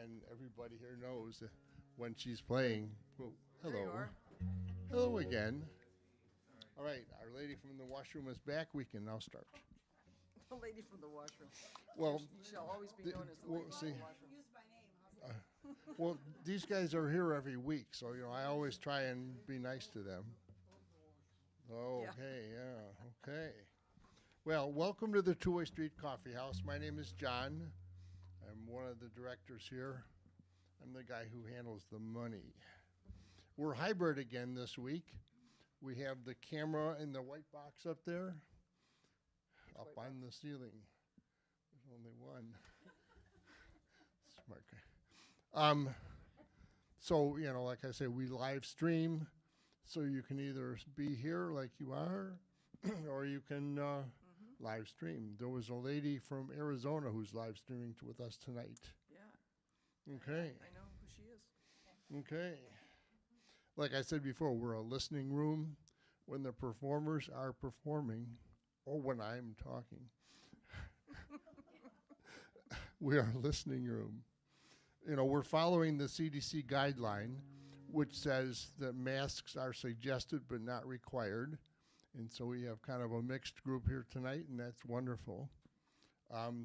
and everybody here knows that when she's playing. Well, There you hello. are. Hello again. All right, our lady from the washroom is back. We can now start. The lady from the washroom. Well, You shall always be the- known as the well, lady see- from the washroom. well, these guys are here every week, so I always try and be nice to them. Okay, yeah, okay. Well, welcome to the Two-Way Street Coffee House. My name is John. I'm one of the directors here. I'm the guy who handles the money. We're hybrid again this week. We have the camera in the white box up there, up on the ceiling. There's only one. Smart guy. So, like I say, we live stream, so you can either be here like you are, or you can live stream. There was a lady from Arizona who's live streaming with us tonight. Yeah. Okay. I know who she is. Okay. Like I said before, we're a listening room when the performers are performing, or when I'm talking. We are a listening room. We're following the CDC guideline, which says that masks are suggested but not required. And so we have kind of a mixed group here tonight, and that's wonderful.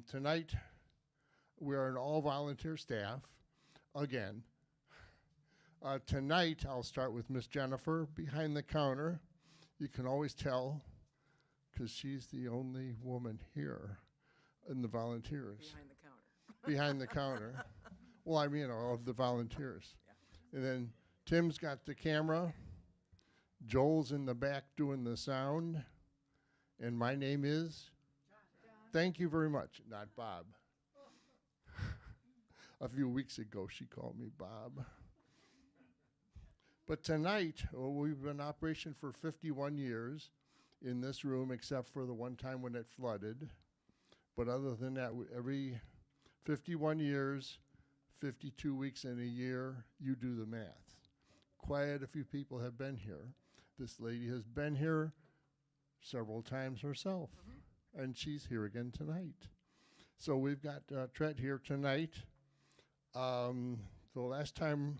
Tonight, we are an all-volunteer staff, again. Tonight, I'll start with Miss Jennifer behind the counter. You can always tell, because she's the only woman here in the volunteers. Behind the counter. Behind the counter. Well, I mean, of the volunteers. Yeah. And then Tim's got the camera. Joel's in the back doing the sound. And my name is? John. Thank you very much. Not Bob. A few weeks ago, she called me Bob. But tonight, we've been in operation for 51 years in this room, except for the one time when it flooded. But other than that, every 51 years, 52 weeks in a year, you do the math. Quite a few people have been here. This lady has been here several times herself, and she's here again tonight. So we've got Tret here tonight. The last time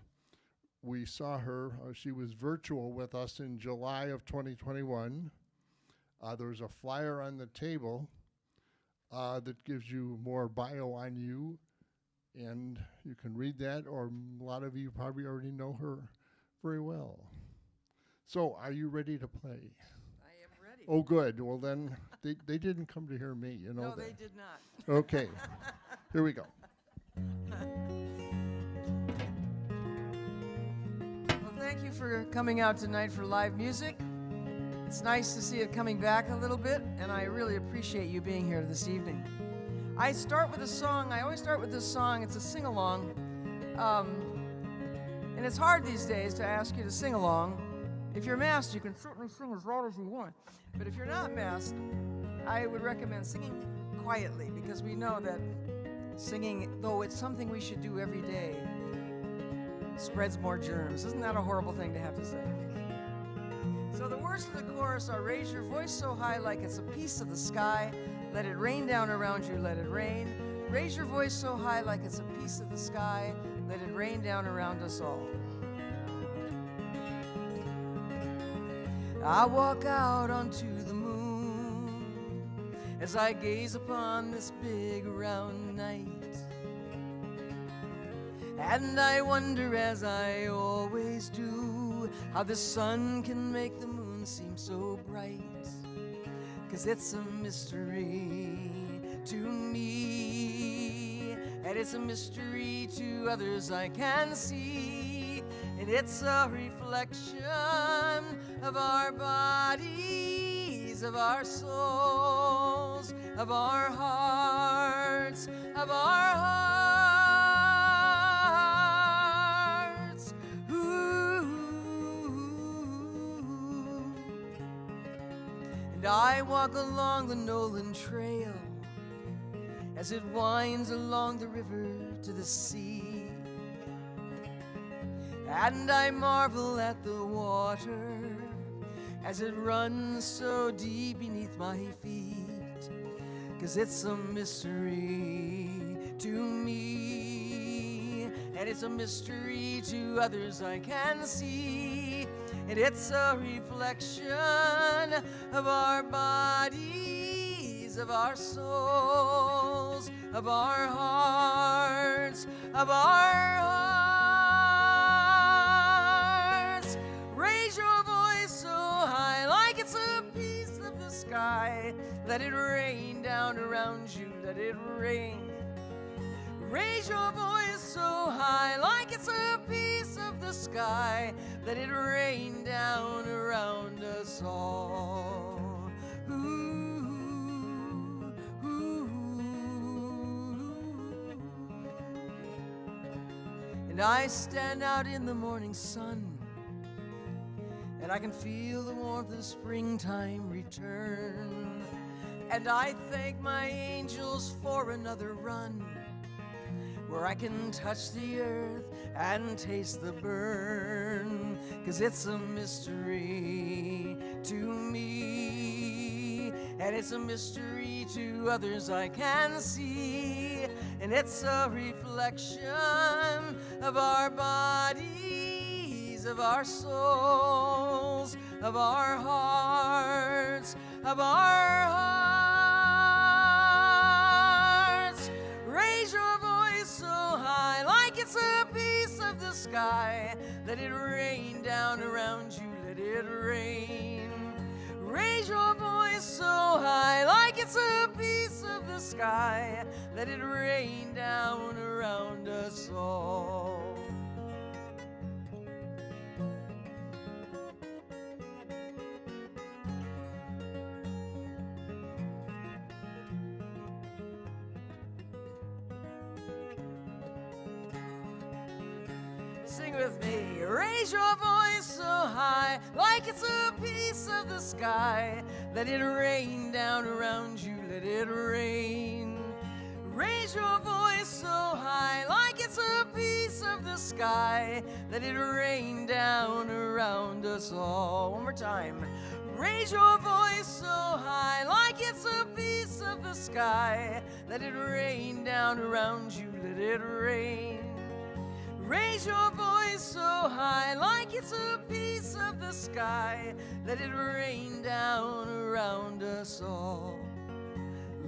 we saw her, she was virtual with us in July of 2021. There's a flyer on the table that gives you more bio on you, and you can read that, or a lot of you probably already know her very well. So, are you ready to play? I am ready. Oh, good. Well, then, they didn't come to hear me, you know No, that. they did not. Okay. Here we go. Well, thank you for coming out tonight for live music. It's nice to see it coming back a little bit, and I really appreciate you being here this evening. I start with a song. I always start with this song. It's a sing-along. And it's hard these days to ask you to sing along. If you're masked, you can certainly sing as loud as you want. But if you're not masked, I would recommend singing quietly, because we know that singing, though it's something we should do every day, spreads more germs. Isn't that a horrible thing to have to say? So the words of the chorus are: raise your voice so high like it's a piece of the sky. Let it rain down around you, let it rain. Raise your voice so high like it's a piece of the sky. Let it rain down around us all. I walk out onto the moon as I gaze upon this big round night. And I wonder, as I always do, how the sun can make the moon seem so bright. 'Cause it's a mystery to me, and it's a mystery to others I can see. And it's a reflection of our bodies, of our souls, of our hearts, of our hearts. Ooh. And I walk along the Nolan Trail as it winds along the river to the sea. And I marvel at the water as it runs so deep beneath my feet. 'Cause it's a mystery to me, and it's a mystery to others I can see. And it's a reflection of our bodies, of our souls, of our hearts, of our hearts. Raise your voice so high like it's a piece of the sky. Let it rain down around you, let it rain. Raise your voice so high like it's a piece of the sky. Let it rain down around us all. Ooh, ooh. And I stand out in the morning sun, and I can feel the warmth of springtime return. And I thank my angels for another run, where I can touch the earth and taste the burn. 'Cause it's a mystery to me, and it's a mystery to others I can see. And it's a reflection of our bodies, of our souls, of our hearts, of our hearts. Raise your voice so high like it's a piece of the sky. Let it rain down around you, let it rain. Raise your voice so high like it's a piece of the sky. Let it rain down around us all. Sing with me. Raise your voice so high like it's a piece of the sky. Let it rain down around you, let it rain. Raise your voice so high like it's a piece of the sky. Let it rain down around us all. One more time. Raise your voice so high like it's a piece of the sky. Let it rain down around you, let it rain. Raise your voice so high like it's a piece of the sky. Let it rain down around us all.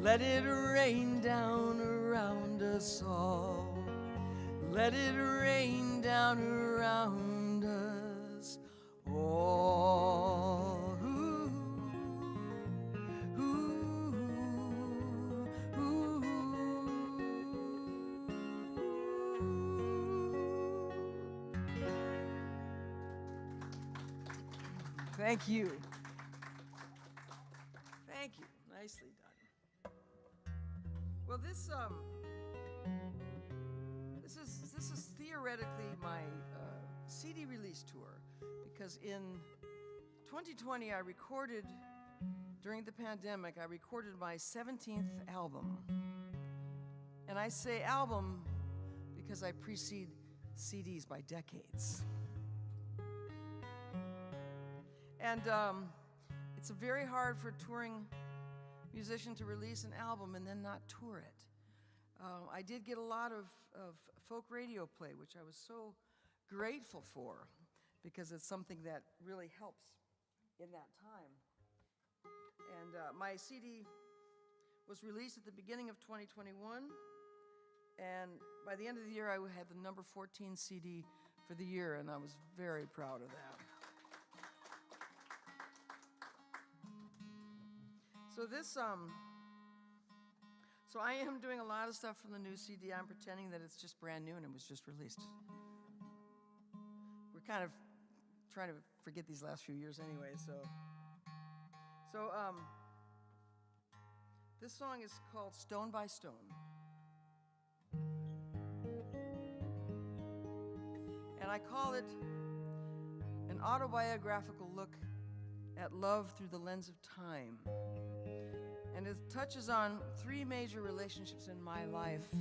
Let it rain down around us all. Let it rain down around us all. Ooh, ooh, ooh. Thank you. Thank you. Nicely done. Well, this is theoretically my CD release tour, because in 2020 I recorded, during the pandemic, I recorded my 17th album. And I say album because I precede CDs by decades. And it's very hard for a touring musician to release an album and then not tour it. I did get a lot of folk radio play, which I was so grateful for, because it's something that really helps in that time. And my CD was released at the beginning of 2021, and by the end of the year I had the number 14 CD for the year, and I was very proud of that. So I am doing a lot of stuff from the new CD. I'm pretending that it's just brand new and it was just released. We're kind of trying to forget these last few years anyway, so this song is called Stone by Stone. And I call it an autobiographical look at love through the lens of time. And it touches on three major relationships in my life.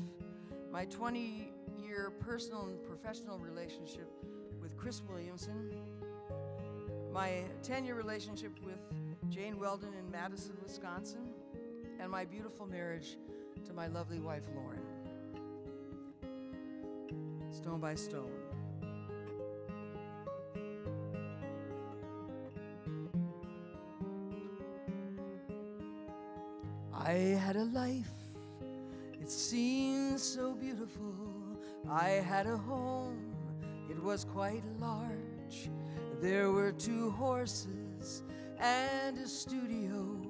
My 20-year personal and professional relationship with Chris Williamson, my 10-year relationship with Jane Weldon in Madison, Wisconsin, and my beautiful marriage to my lovely wife, Lauren. stone by stone. I had a life, it seemed so beautiful. I had a home, it was quite large. There were 2 horses and a studio,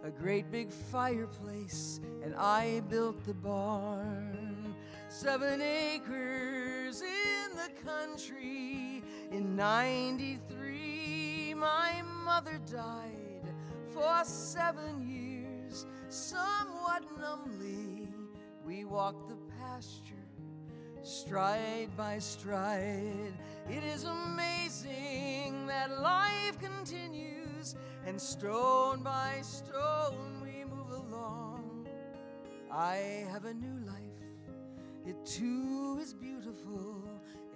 a great big fireplace, and I built the barn. 7 acres in the country. In '93, my mother died. For 7 years, somewhat numbly, we walked the pasture, stride by stride. It is amazing that life continues, and stone by stone we move along. I have a new life, it too is beautiful,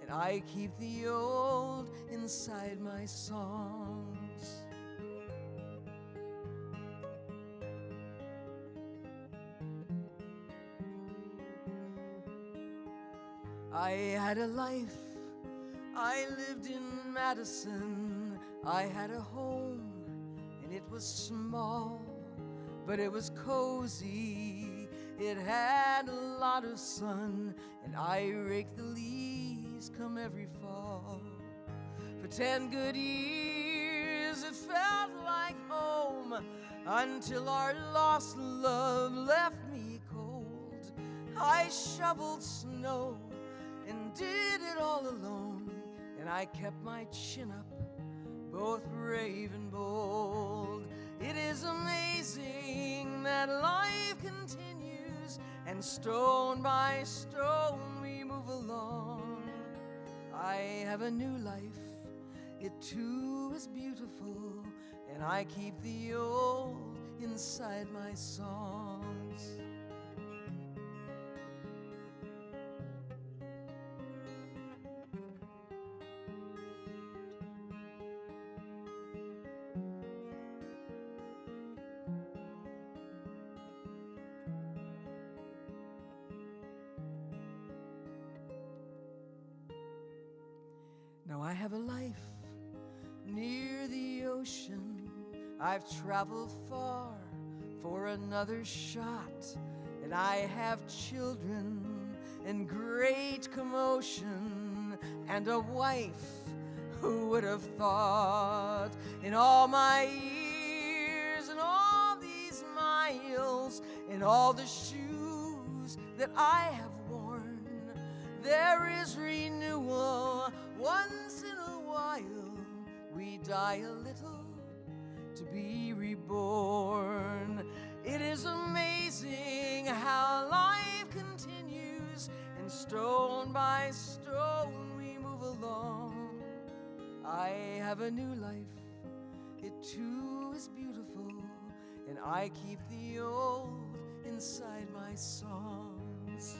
and I keep the old inside my songs. I had a life, I lived in Madison. I had a home, and it was small, but it was cozy. It had a lot of sun, and I raked the leaves come every fall. For 10 good years it felt like home, until our lost love left me cold. I shoveled snow and did it all alone, and I kept my chin up, both brave and bold. It is amazing that life continues, and stone by stone we move along. I have a new life, it too is beautiful, and I keep the old inside my songs. Now I have a life near the ocean. I've traveled far for another shot, and I have children and great commotion, and a wife. Who would have thought? In all my years and all these miles and all the shoes that I have worn, there is renewal. Once in a while we die a little to be reborn. It is amazing how life continues, and stone by stone we move along. I have a new life, it too is beautiful, and I keep the old inside my songs.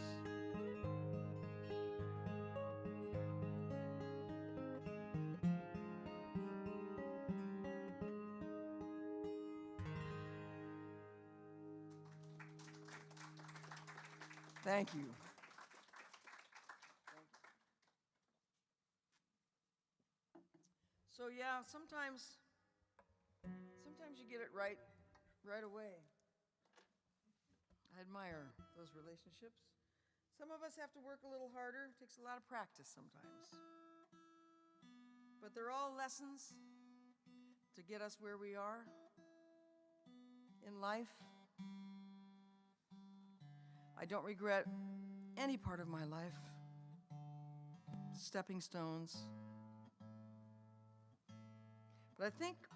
Thank you. So yeah, sometimes you get it right away. I admire those relationships. Some of us have to work a little harder. It takes a lot of practice sometimes. But they're all lessons to get us where we are in life. I don't regret any part of my life. Stepping stones. But I think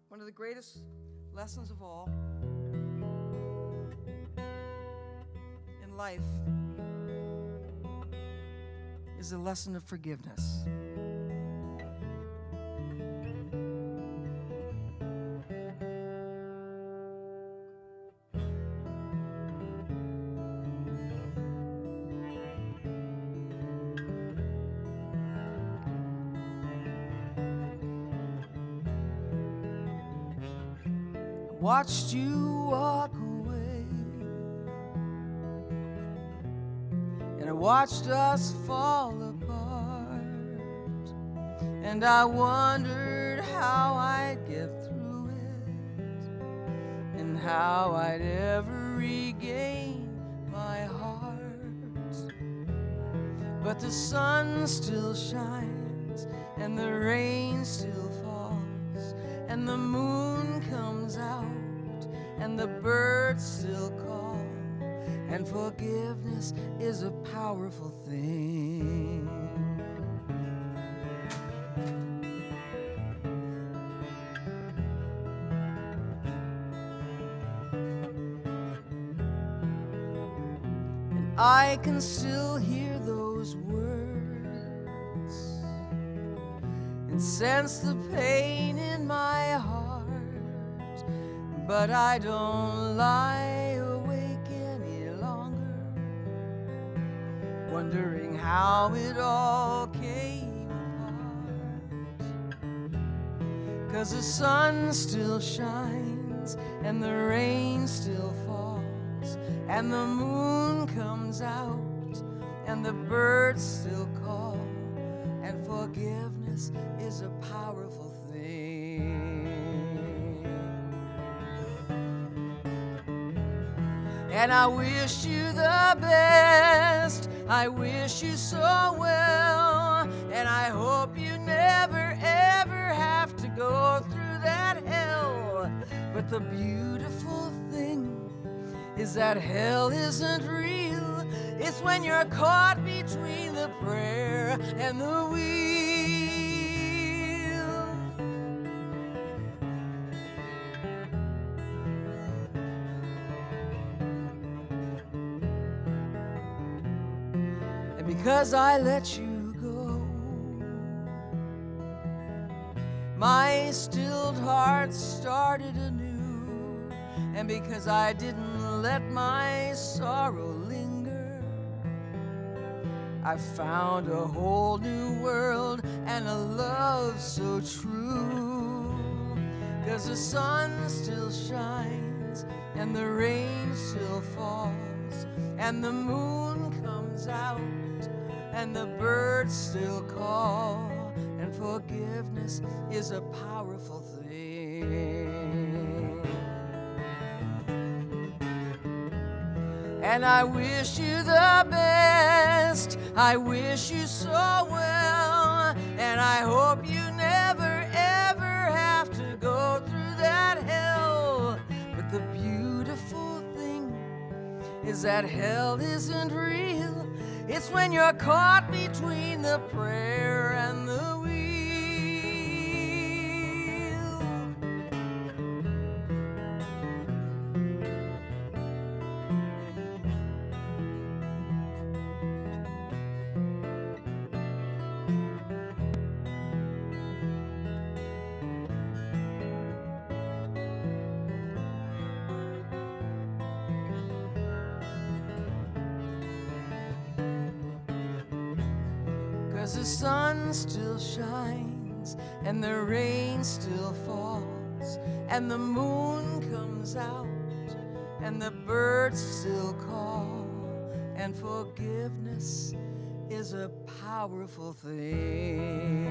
one of the greatest lessons of all in life is the lesson of forgiveness. Watched you walk away, and I watched us fall apart, and I wondered how I'd get through it, and how I'd ever regain my heart. But the sun still shines, and the rain still falls, and the moon comes out, and the birds still call, and forgiveness is a powerful thing. And I can still hear those words and sense the pain in my heart, but I don't lie awake any longer, wondering how it all came apart. 'Cause the sun still shines, and the rain still falls, and the moon comes out, and the birds still call, and forgiveness is a powerful thing. And I wish you the best, I wish you so well, and I hope you never ever have to go through that hell. But the beautiful thing is that hell isn't real. It's when you're caught between the prayer and the wheel. And because I let you go, my stilled heart started anew. And because I didn't let my sorrow linger, I found a whole new world and a love so true. 'Cause the sun still shines, and the rain still falls, and the moon comes out, and the birds still call, and forgiveness is a powerful thing. And I wish you the best, I wish you so well, and I hope you never ever have to go through that hell. But the beautiful thing is that hell isn't real. It's when you're caught between the prayer and the wheel. The sun still shines, and the rain still falls, and the moon comes out, and the birds still call, and forgiveness is a powerful thing.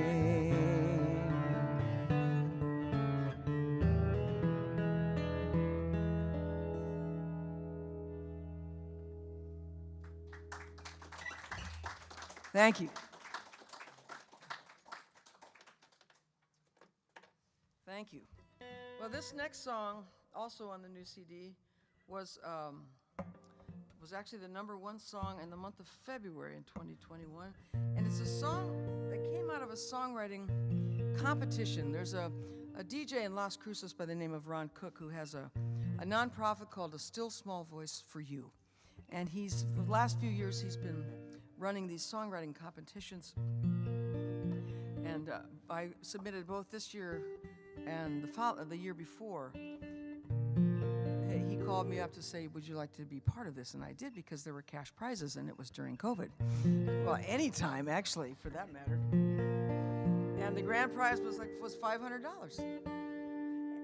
Thank you. Thank you. Well, this next song, also on the new CD, was actually the #1 song in the month of February in 2021. And it's a song that came out of a songwriting competition. There's a DJ in Las Cruces by the name of Ron Cook who has a nonprofit called A Still Small Voice for You. And the last few years, he's been running these songwriting competitions. And I submitted both this year and the year before. He called me up to say, would you like to be part of this? And I did, because there were cash prizes, and it was during COVID. Well, any time, actually, for that matter. And the grand prize was $500.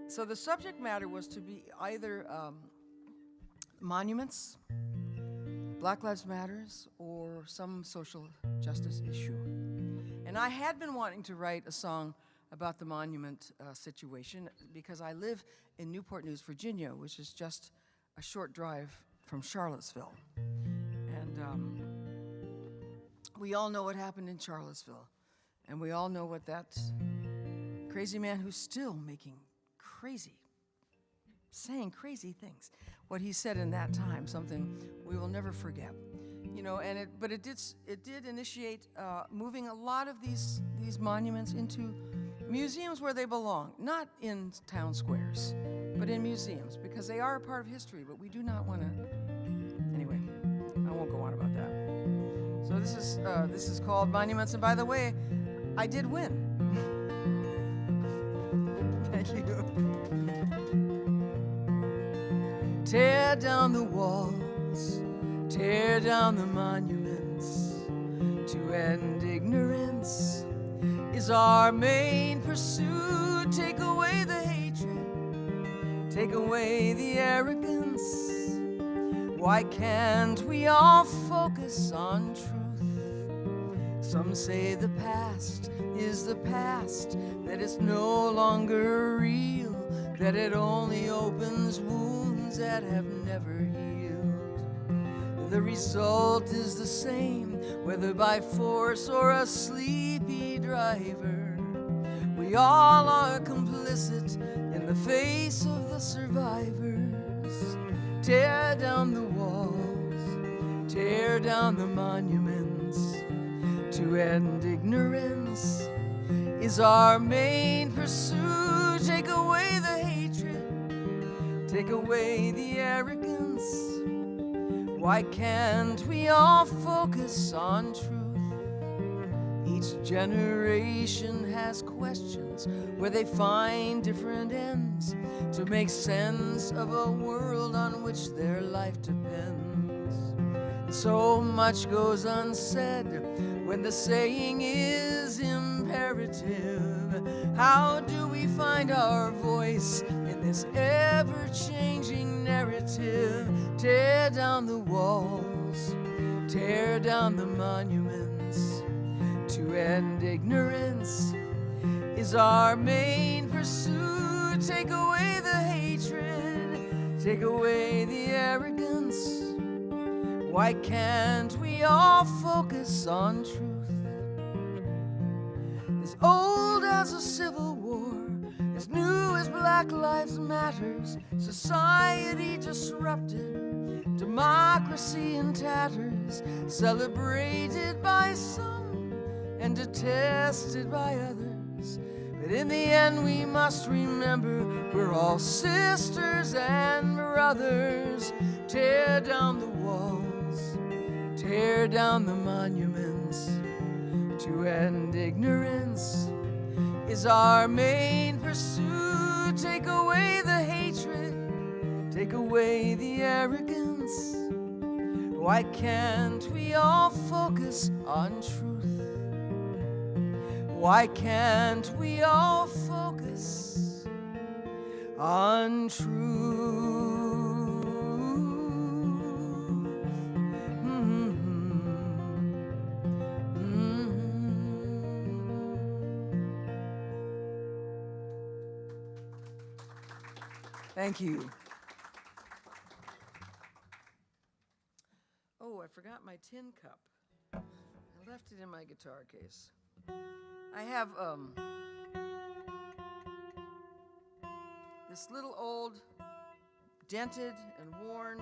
So the subject matter was to be either monuments, Black Lives Matters or some social justice issue. And I had been wanting to write a song about the monument situation because I live in Newport News, Virginia, which is just a short drive from Charlottesville. And we all know what happened in Charlottesville. And we all know what that crazy man who's still saying crazy things, what he said in that time, something we will never forget. You know, and it did initiate moving a lot of these monuments into museums where they belong, not in town squares, but in museums, because they are a part of history, but we do not want to. Anyway, I won't go on about that. So this is called Monuments, and by the way, I did win. Thank you. Tear down the walls, tear down the monuments. To end ignorance is our main pursuit. Take away the hatred, take away the arrogance. Why can't we all focus on truth? Some say the past is the past, that it's no longer real, that it only opens wounds that have never healed. The result is the same, whether by force or a sleepy driver. We all are complicit in the face of the survivors. Tear down the walls, tear down the monuments. To end ignorance is our main pursuit. Take away the hatred, take away the arrogance. Why can't we all focus on truth? Each generation has questions where they find different ends to make sense of a world on which their life depends. So much goes unsaid when the saying is imperative. How do we find our voice in this ever-changing narrative? Tear down the walls, tear down the monuments. To end ignorance is our main pursuit. Take away the hatred, take away the arrogance. Why can't we all focus on truth? As old as a civil war, as new as Black Lives Matters, society disrupted, democracy in tatters, celebrated by some and detested by others. But in the end we must remember we're all sisters and brothers. Tear down the walls, tear down the monuments. To end ignorance is our main pursuit. Take away the hatred, take away the arrogance. Why can't we all focus on truth? Why can't we all focus on truth? Thank you. Oh, I forgot my tin cup. I left it in my guitar case. I have this little old, dented and worn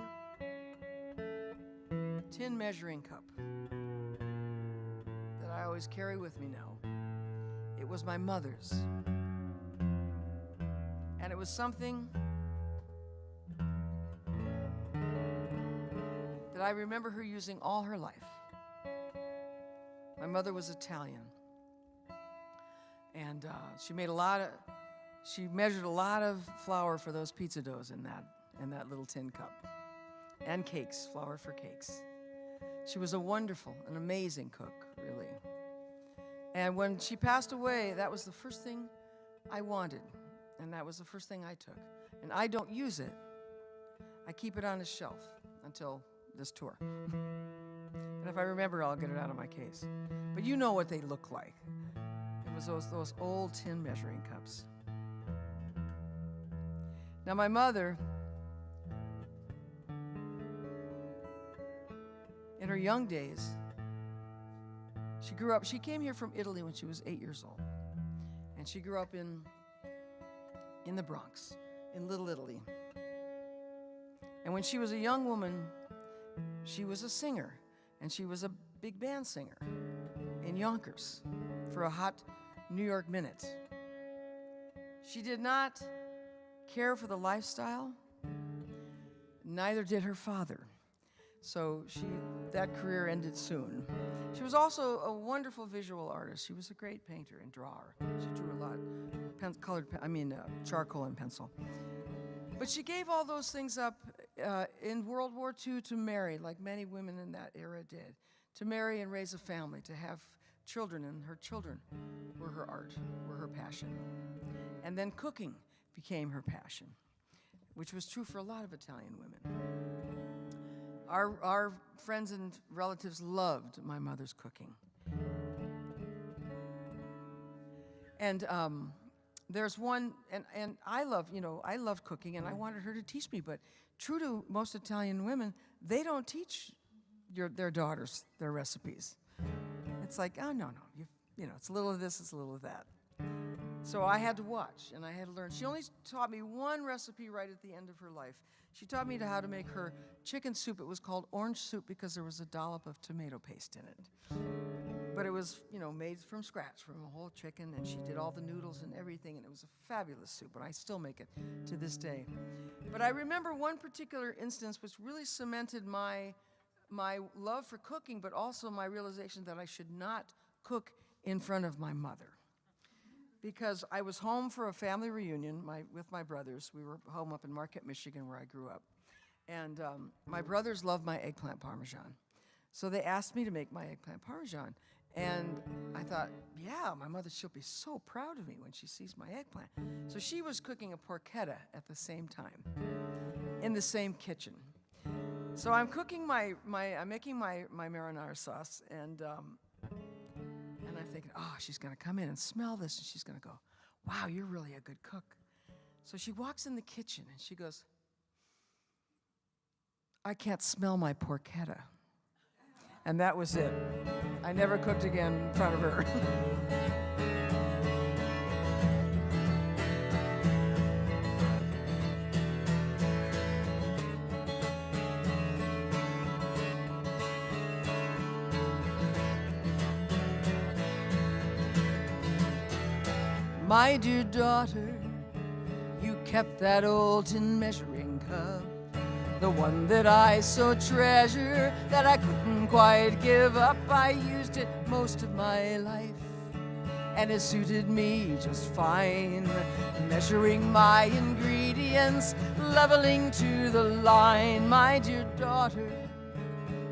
tin measuring cup that I always carry with me now. It was my mother's. And it was something that I remember her using all her life. My mother was Italian. And she measured a lot of flour for those pizza doughs in that little tin cup. And cakes, flour for cakes. She was a wonderful, an amazing cook, really. And when she passed away, that was the first thing I wanted. And that was the first thing I took. And I don't use it. I keep it on a shelf until this tour. And if I remember, I'll get it out of my case. But you know what they look like. It was those old tin measuring cups. Now my mother, in her young days, she came here from Italy when she was 8 years old. And she grew up in the Bronx, in Little Italy. And when she was a young woman, she was a singer. And she was a big band singer in Yonkers for a hot New York minute. She did not care for the lifestyle, neither did her father. So that career ended soon. She was also a wonderful visual artist. She was a great painter and drawer. She drew a lot, charcoal and pencil. But she gave all those things up in World War II to marry, like many women in that era did, to marry and raise a family, to have children, and her children were her art, were her passion. And then cooking became her passion, which was true for a lot of Italian women. Our friends and relatives loved my mother's cooking. And there's one, and I loved cooking, and I wanted her to teach me, but true to most Italian women, they don't teach their daughters their recipes. It's like, oh, no, it's a little of this, it's a little of that. So I had to watch, and I had to learn. She only taught me one recipe right at the end of her life. She taught me how to make her chicken soup. It was called orange soup because there was a dollop of tomato paste in it. But it was, made from scratch, from a whole chicken, and she did all the noodles and everything, and it was a fabulous soup, and I still make it to this day. But I remember one particular instance which really cemented my love for cooking, but also my realization that I should not cook in front of my mother. Because I was home for a family reunion with my brothers. We were home up in Marquette, Michigan, where I grew up. And my brothers loved my eggplant parmesan. So they asked me to make my eggplant parmesan. And I thought, yeah, my mother, she'll be so proud of me when she sees my eggplant. So she was cooking a porchetta at the same time, in the same kitchen. So I'm cooking I'm making my marinara sauce, and I'm thinking, oh, she's going to come in and smell this, and she's going to go, wow, you're really a good cook. So she walks in the kitchen, and she goes, I can't smell my porchetta. And that was it. I never cooked again in front of her. My dear daughter, you kept that old tin measuring cup, the one that I so treasure that I couldn't quite give up. I used it most of my life, and it suited me just fine, measuring my ingredients, leveling to the line. My dear daughter,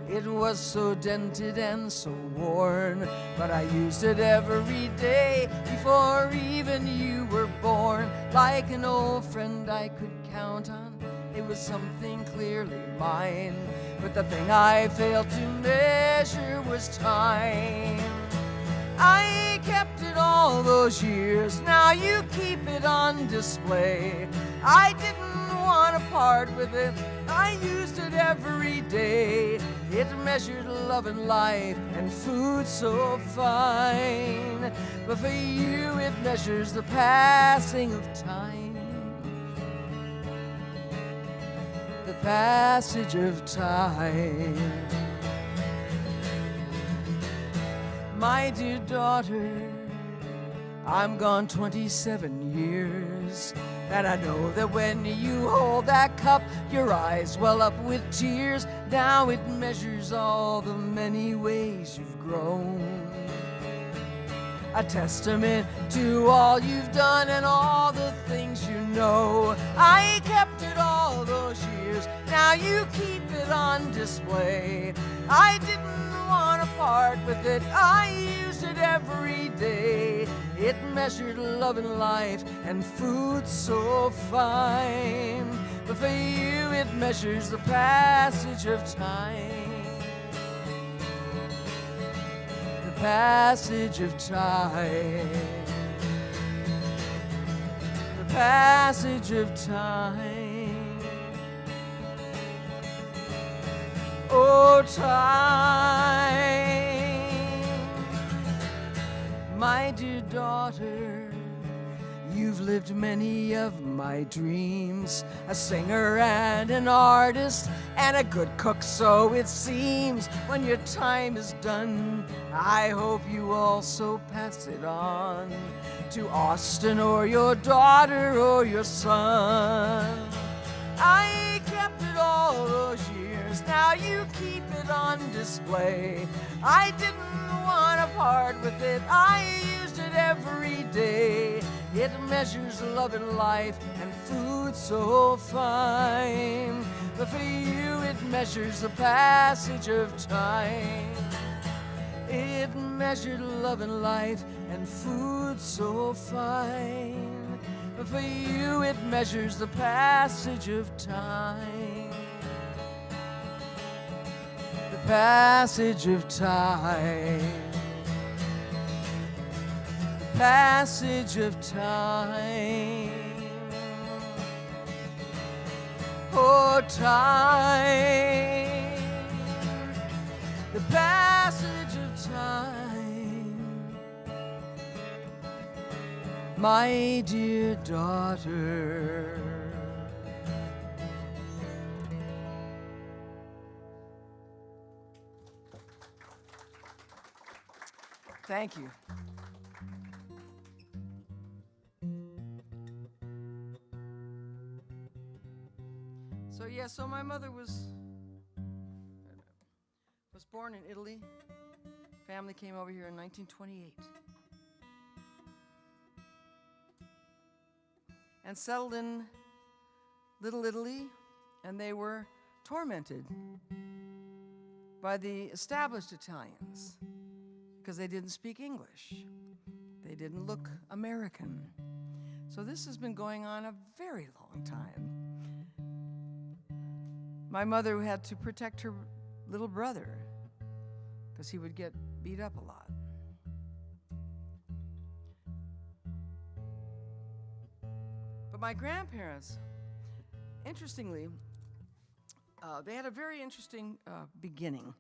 it was so dented and so worn, but I used it every day before even you were born. Like an old friend I could count on, it was something clearly mine. But the thing I failed to measure was time. I kept it all those years, now you keep it on display. I didn't want to part with it, I used it every day. It measured love and life and food so fine. But for you it measures the passing of time, the passage of time. My dear daughter, I'm gone 27 years, and I know that when you hold that cup, your eyes well up with tears. Now it measures all the many ways you've grown, a testament to all you've done and all the things you know. I kept it all those years, now you keep it on display. I didn't want to part with it, I used it every day. It measured love and life and food so fine. But for you it measures the passage of time. The passage of time. The passage of time. Oh, time, my dear daughter, you've lived many of my dreams, a singer and an artist and a good cook, so it seems. When your time is done, I hope you also pass it on to Austin or your daughter or your son. I kept it all those years, now you keep it on display. I didn't want to part with it, I used it every day. It measures love and life and food so fine. But for you it measures the passage of time. It measured love and life and food so fine. But for you it measures the passage of time. The passage of time. Passage of time. Oh, time, the passage of time, my dear daughter. Thank you. So my mother was born in Italy. Family came over here in 1928 and settled in Little Italy, and they were tormented by the established Italians because they didn't speak English. They didn't look American. So this has been going on a very long time. My mother had to protect her little brother because he would get beat up a lot. But my grandparents, interestingly, they had a very interesting beginning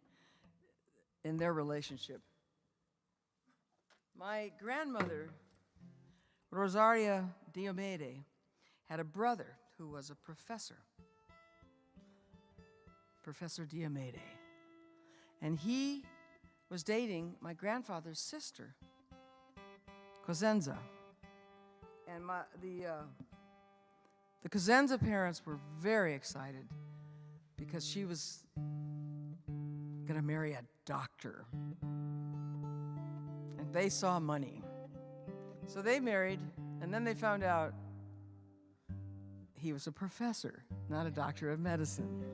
in their relationship. My grandmother, Rosaria Diomede, had a brother who was a professor. Professor Diomede. And he was dating my grandfather's sister, Cosenza. And the Cosenza parents were very excited because she was going to marry a doctor. And they saw money. So they married, and then they found out he was a professor, not a doctor of medicine.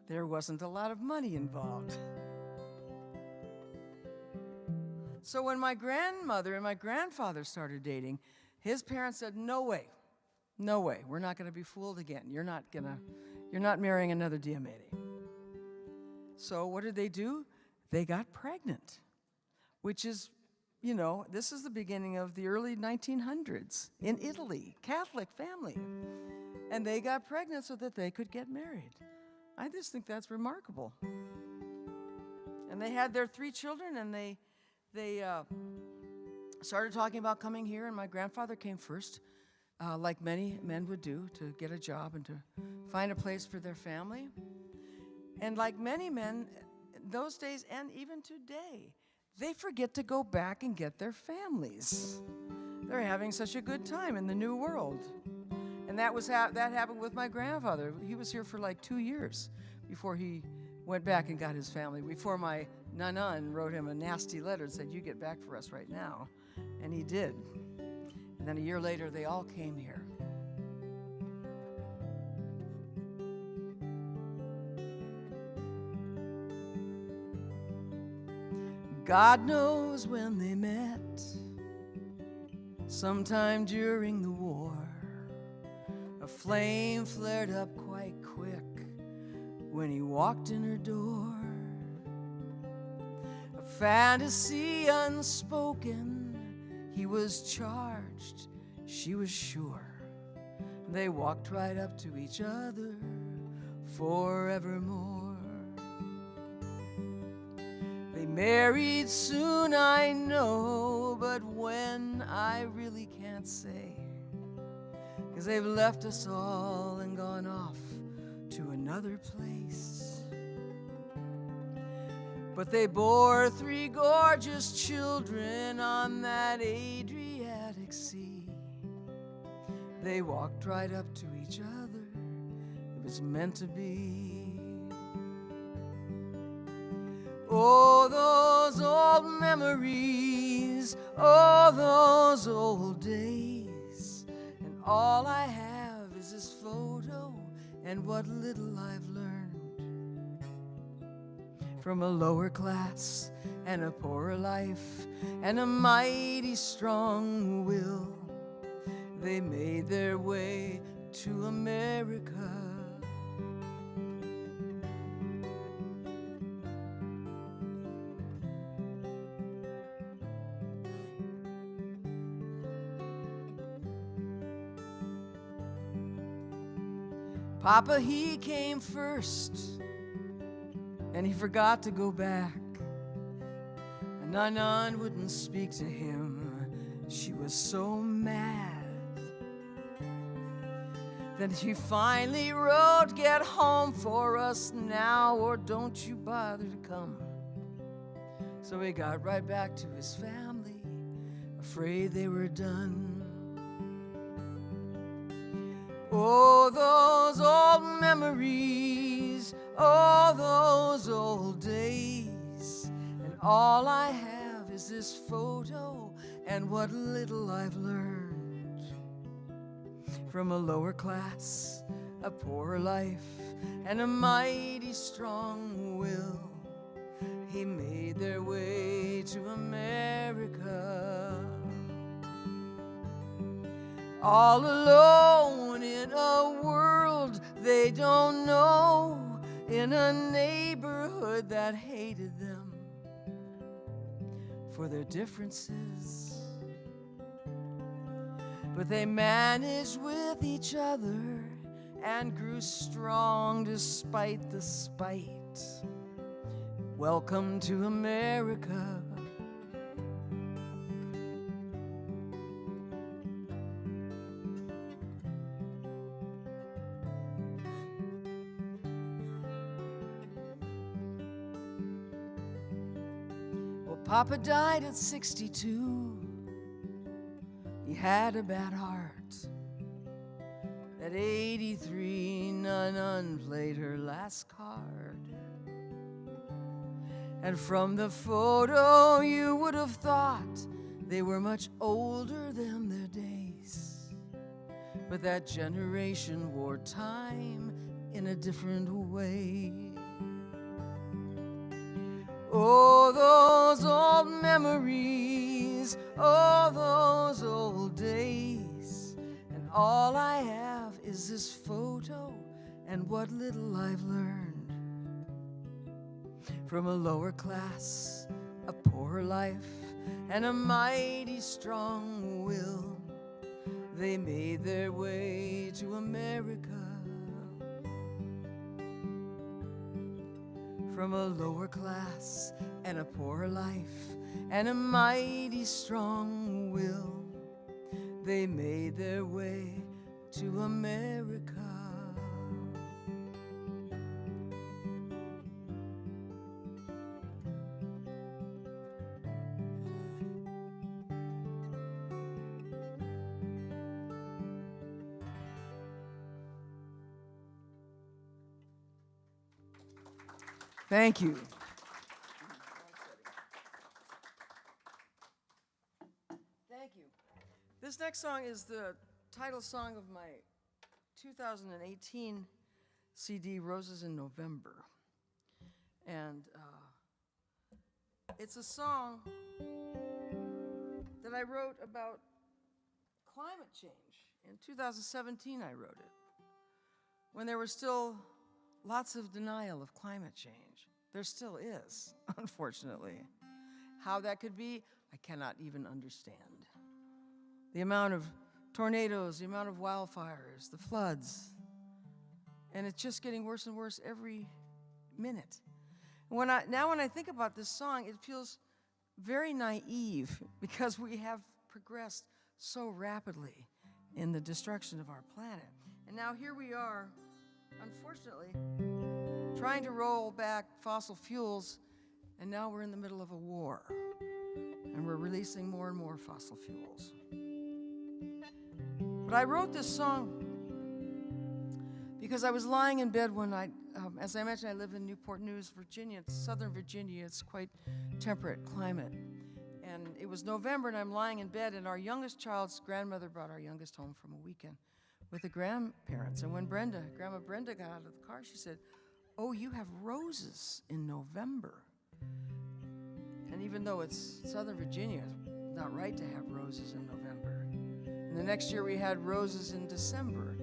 There wasn't a lot of money involved. So when my grandmother and my grandfather started dating, his parents said, no way, we're not going to be fooled again. You're not marrying another Diomede. So what did they do? They got pregnant, which is, this is the beginning of the early 1900s in Italy, Catholic family. And they got pregnant so that they could get married. I just think that's remarkable. And they had their 3 children, and they started talking about coming here, and my grandfather came first, like many men would do, to get a job and to find a place for their family. And like many men those days and even today, they forget to go back and get their families. They're having such a good time in the new world. And that happened with my grandfather. He was here for like 2 years before he went back and got his family, before my nanan wrote him a nasty letter and said, you get back for us right now. And he did. And then a year later, they all came here. God knows when they met, sometime during the war. A flame flared up quite quick when he walked in her door. A fantasy unspoken, he was charged, she was sure. They walked right up to each other forevermore. They married soon, I know, but when I really can't say, 'cause they've left us all and gone off to another place. But they bore 3 gorgeous children on that Adriatic Sea. They walked right up to each other, it was meant to be. Oh, those old memories, oh, those old days. And all I have is this photo and what little I've learned from a lower class and a poorer life and a mighty strong will. They made their way to America. Papa, he came first, and he forgot to go back. And Nanan wouldn't speak to him, she was so mad. Then he finally wrote, "Get home for us now, or don't you bother to come." So he got right back to his family, afraid they were done. Oh, those old memories, oh, those old days. And all I have is this photo and what little I've learned from a lower class, a poorer life, and a mighty strong will. He made their way to America. All alone in a world they don't know, in a neighborhood that hated them for their differences. But they managed with each other and grew strong despite the spite. Welcome to America. Papa died at 62. He had a bad heart. At 83, Nanan played her last card. And from the photo, you would have thought they were much older than their days. But that generation wore time in a different way. Oh, those old memories, oh, those old days. And all I have is this photo and what little I've learned from a lower class, a poorer life, and a mighty strong will. They made their way to America. From a lower class and a poorer life and a mighty strong will, they made their way to America. Thank you. Thank you. This next song is the title song of my 2018 CD, Roses in November. And it's a song that I wrote about climate change In 2017, I wrote it, when there was still lots of denial of climate change. There still is, unfortunately. How that could be, I cannot even understand. The amount of tornadoes, the amount of wildfires, the floods, and it's just getting worse and worse every minute. When I think about this song, it feels very naive because we have progressed so rapidly in the destruction of our planet. And now here we are, unfortunately, trying to roll back fossil fuels, and now we're in the middle of a war, and we're releasing more and more fossil fuels. But I wrote this song because I was lying in bed one night. As I mentioned, I live in Newport News, Virginia. It's Southern Virginia. It's quite temperate climate. And it was November, and I'm lying in bed, and our youngest child's grandmother brought our youngest home from a weekend with the grandparents. And when Grandma Brenda got out of the car, she said, "Oh, you have roses in November." And even though it's Southern Virginia, it's not right to have roses in November. And the next year we had roses in December.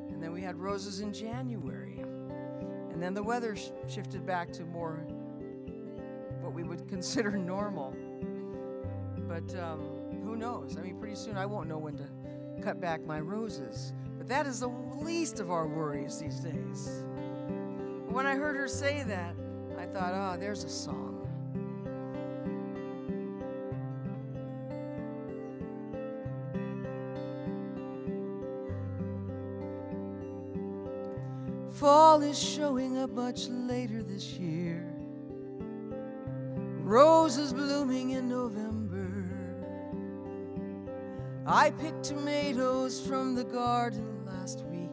And then we had roses in January. And then the weather shifted back to more what we would consider normal. But who knows? I mean, pretty soon I won't know when to cut back my roses. But that is the least of our worries these days. But when I heard her say that, I thought, there's a song. Fall is showing up much later this year. Roses blooming in November. I picked tomatoes from the garden last week.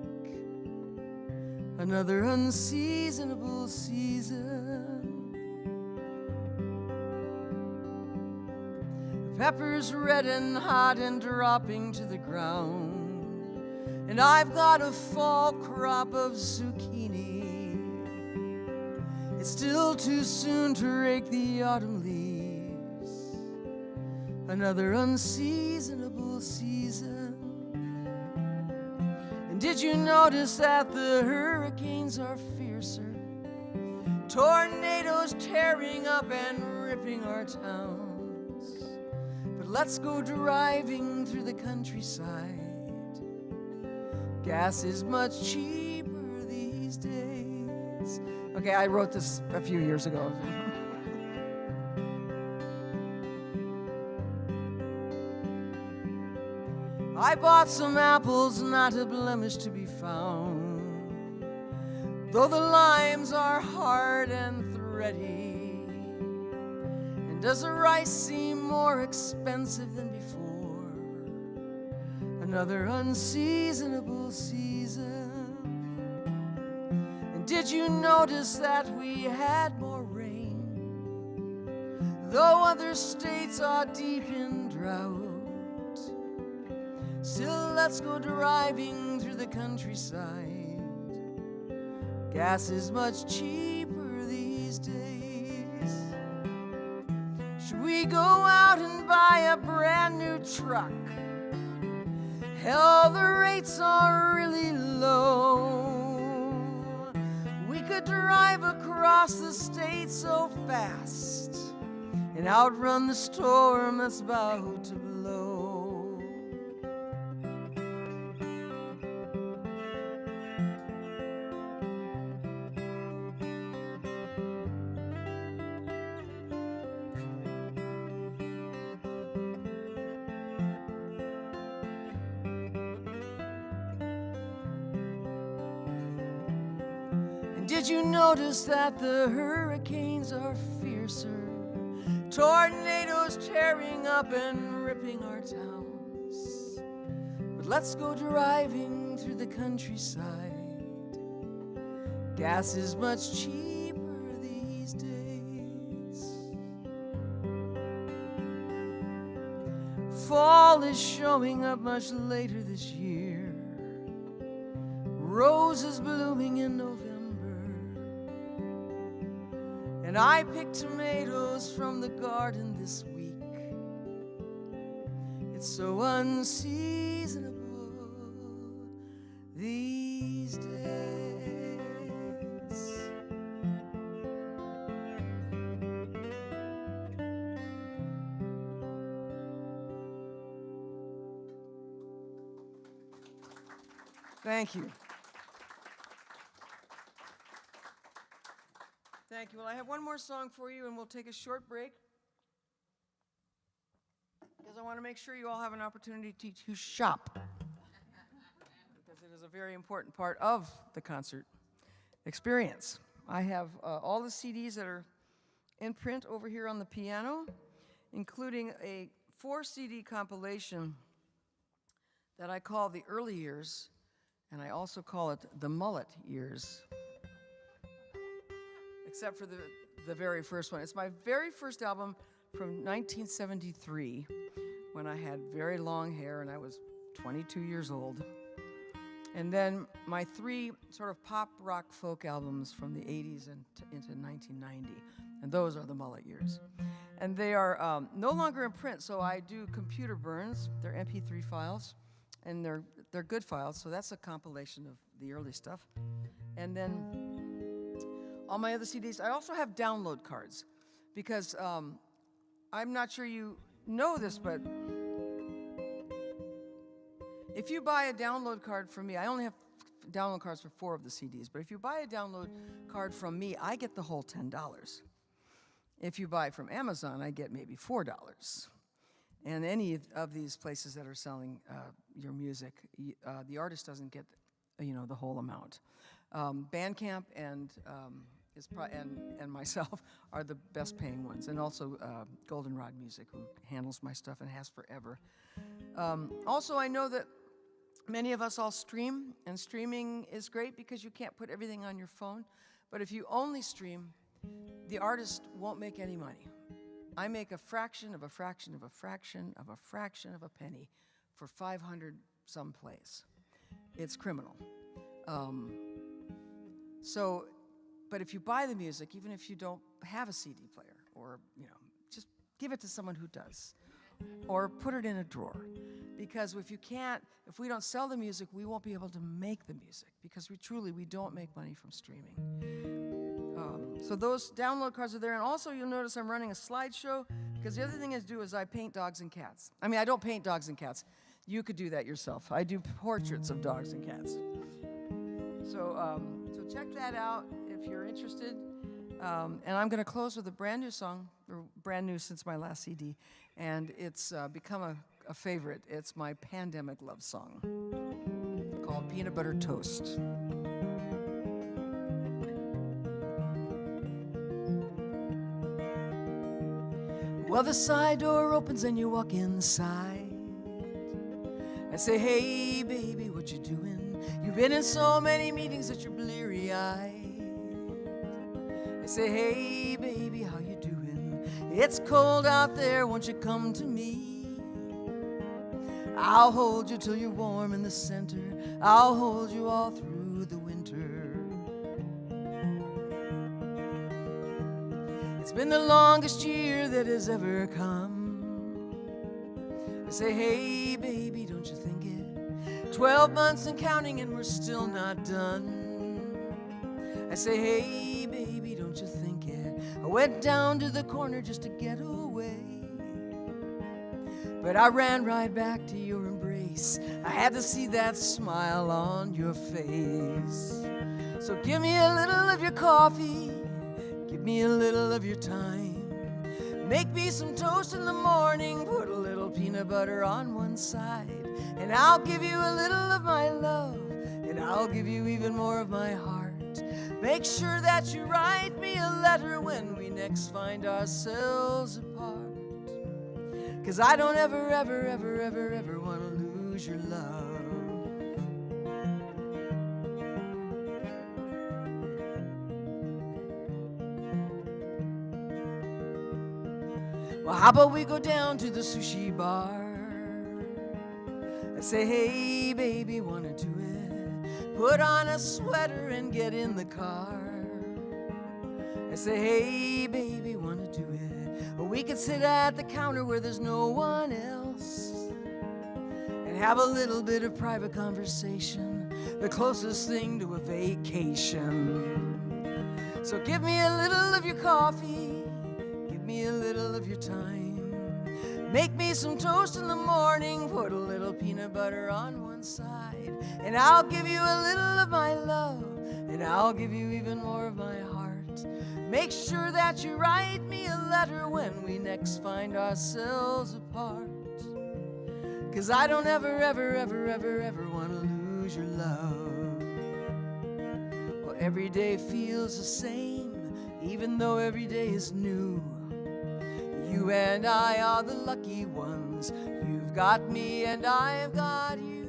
Another unseasonable season. Peppers red and hot and dropping to the ground. And I've got a fall crop of zucchini. It's still too soon to rake the autumn leaves. Another unseasonable season. And did you notice that the hurricanes are fiercer? Tornadoes tearing up and ripping our towns. But let's go driving through the countryside. Gas is much cheaper these days. Okay, I wrote this a few years ago. I bought some apples, not a blemish to be found. Though the limes are hard and thready. And does the rice seem more expensive than before? Another unseasonable season. And did you notice that we had more rain? Though other states are deep in drought, still let's go driving through the countryside. Gas is much cheaper these days. Should we go out and buy a brand new truck? Hell, the rates are really low. We could drive across the state so fast and outrun the storm that's about to blow. Did you notice that the hurricanes are fiercer? Tornadoes tearing up and ripping our towns. But let's go driving through the countryside. Gas is much cheaper these days. Fall is showing up much later this year. Roses blooming in November. And I picked tomatoes from the garden this week. It's so unseasonable these days. Thank you. Thank you. Well, I have one more song for you, and we'll take a short break because I want to make sure you all have an opportunity to shop, because it is a very important part of the concert experience. I have all the CDs that are in print over here on the piano, including a 4-CD compilation that I call the early years, and I also call it the mullet years, except for the very first one. It's my very first album from 1973, when I had very long hair and I was 22 years old. And then my 3 sort of pop rock folk albums from the 80s and into 1990, and those are the mullet years. And they are no longer in print, so I do computer burns. They're MP3 files, and they're good files, so that's a compilation of the early stuff. And then all my other CDs, I also have download cards, because I'm not sure you know this, but if you buy a download card from me, I only have download cards for 4 of the CDs, but if you buy a download card from me, I get the whole $10. If you buy from Amazon, I get maybe $4. And any of these places that are selling your music, the artist doesn't get, the whole amount. Bandcamp and myself are the best paying ones, and also Goldenrod Music, who handles my stuff and has forever. Also, I know that many of us all stream, and streaming is great because you can't put everything on your phone. But if you only stream, the artist won't make any money. I make a fraction of a fraction of a fraction of a fraction of a penny for 500 some plays. It's criminal. But if you buy the music, even if you don't have a CD player, or just give it to someone who does, or put it in a drawer. Because if we don't sell the music, we won't be able to make the music, because we don't make money from streaming. So those download cards are there, and also you'll notice I'm running a slideshow, because the other thing I do is I paint dogs and cats. I mean, I don't paint dogs and cats. You could do that yourself. I do portraits of dogs and cats. So check that out if you're interested. And I'm going to close with a brand new song, or brand new since my last CD, and it's become a favorite. It's my pandemic love song called Peanut Butter Toast. Well, the side door opens and you walk inside. I say, hey, baby, what you doing? You've been in so many meetings that you're bleary-eyed. I say, hey, baby, how you doing? It's cold out there, won't you come to me? I'll hold you till you're warm in the center. I'll hold you all through the winter. It's been the longest year that has ever come. I say, hey, baby, don't you think it? 12 months and counting and we're still not done. I say, hey, baby, don't you think it? I went down to the corner just to get away, but I ran right back to your embrace. I had to see that smile on your face. So give me a little of your coffee, give me a little of your time. Make me some toast in the morning, put a little peanut butter on one side, and I'll give you a little of my love, and I'll give you even more of my heart. Make sure that you write me a letter when we next find ourselves apart, 'cause I don't ever, ever, ever, ever, ever want to lose your love. Well, how about we go down to the sushi bar? I say, hey, baby, wanna do it? Put on a sweater and get in the car. I say, hey, baby, wanna do it? Or we could sit at the counter where there's no one else and have a little bit of private conversation. the closest thing to a vacation. So give me a little of your coffee, give me a little of your time. Make me some toast in the morning, put a little peanut butter on one side, and I'll give you a little of my love, and I'll give you even more of my heart. Make sure that you write me a letter when we next find ourselves apart. 'Cause I don't ever want to lose your love. Well, every day feels the same, even though every day is new. You and I are the lucky ones. You've got me and I've got you.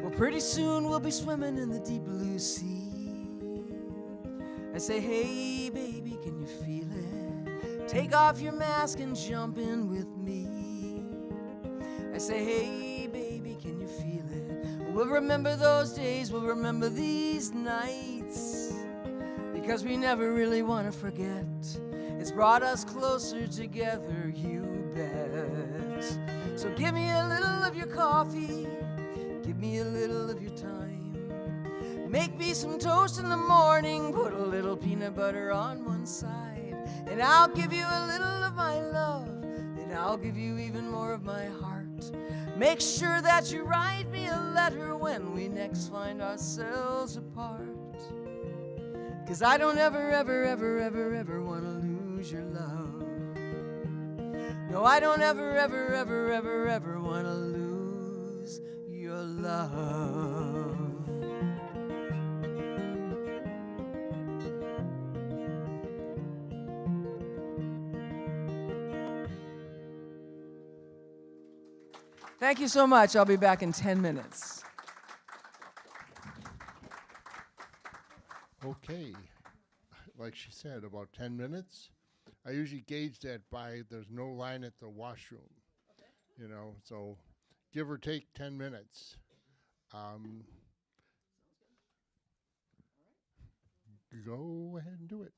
Well, pretty soon we'll be swimming in the deep blue sea. I say, hey, baby, can you feel it? Take off your mask and jump in with me. I say, hey, baby, can you feel it? We'll remember those days, we'll remember these nights, because we never really want to forget. It's brought us closer together, you bet. So give me a little of your coffee, give me a little of your time. Make me some toast in the morning, put a little peanut butter on one side, and I'll give you a little of my love, and I'll give you even more of my heart. Make sure that you write me a letter when we next find ourselves apart. 'Cause I don't ever want to lose your love. No, I don't ever want to lose your love. Thank you so much. I'll be back in 10 minutes. Okay. Like she said, about 10 minutes. I usually gauge that by there's no line at the washroom. You know, so give or take 10 minutes. Go ahead and do it.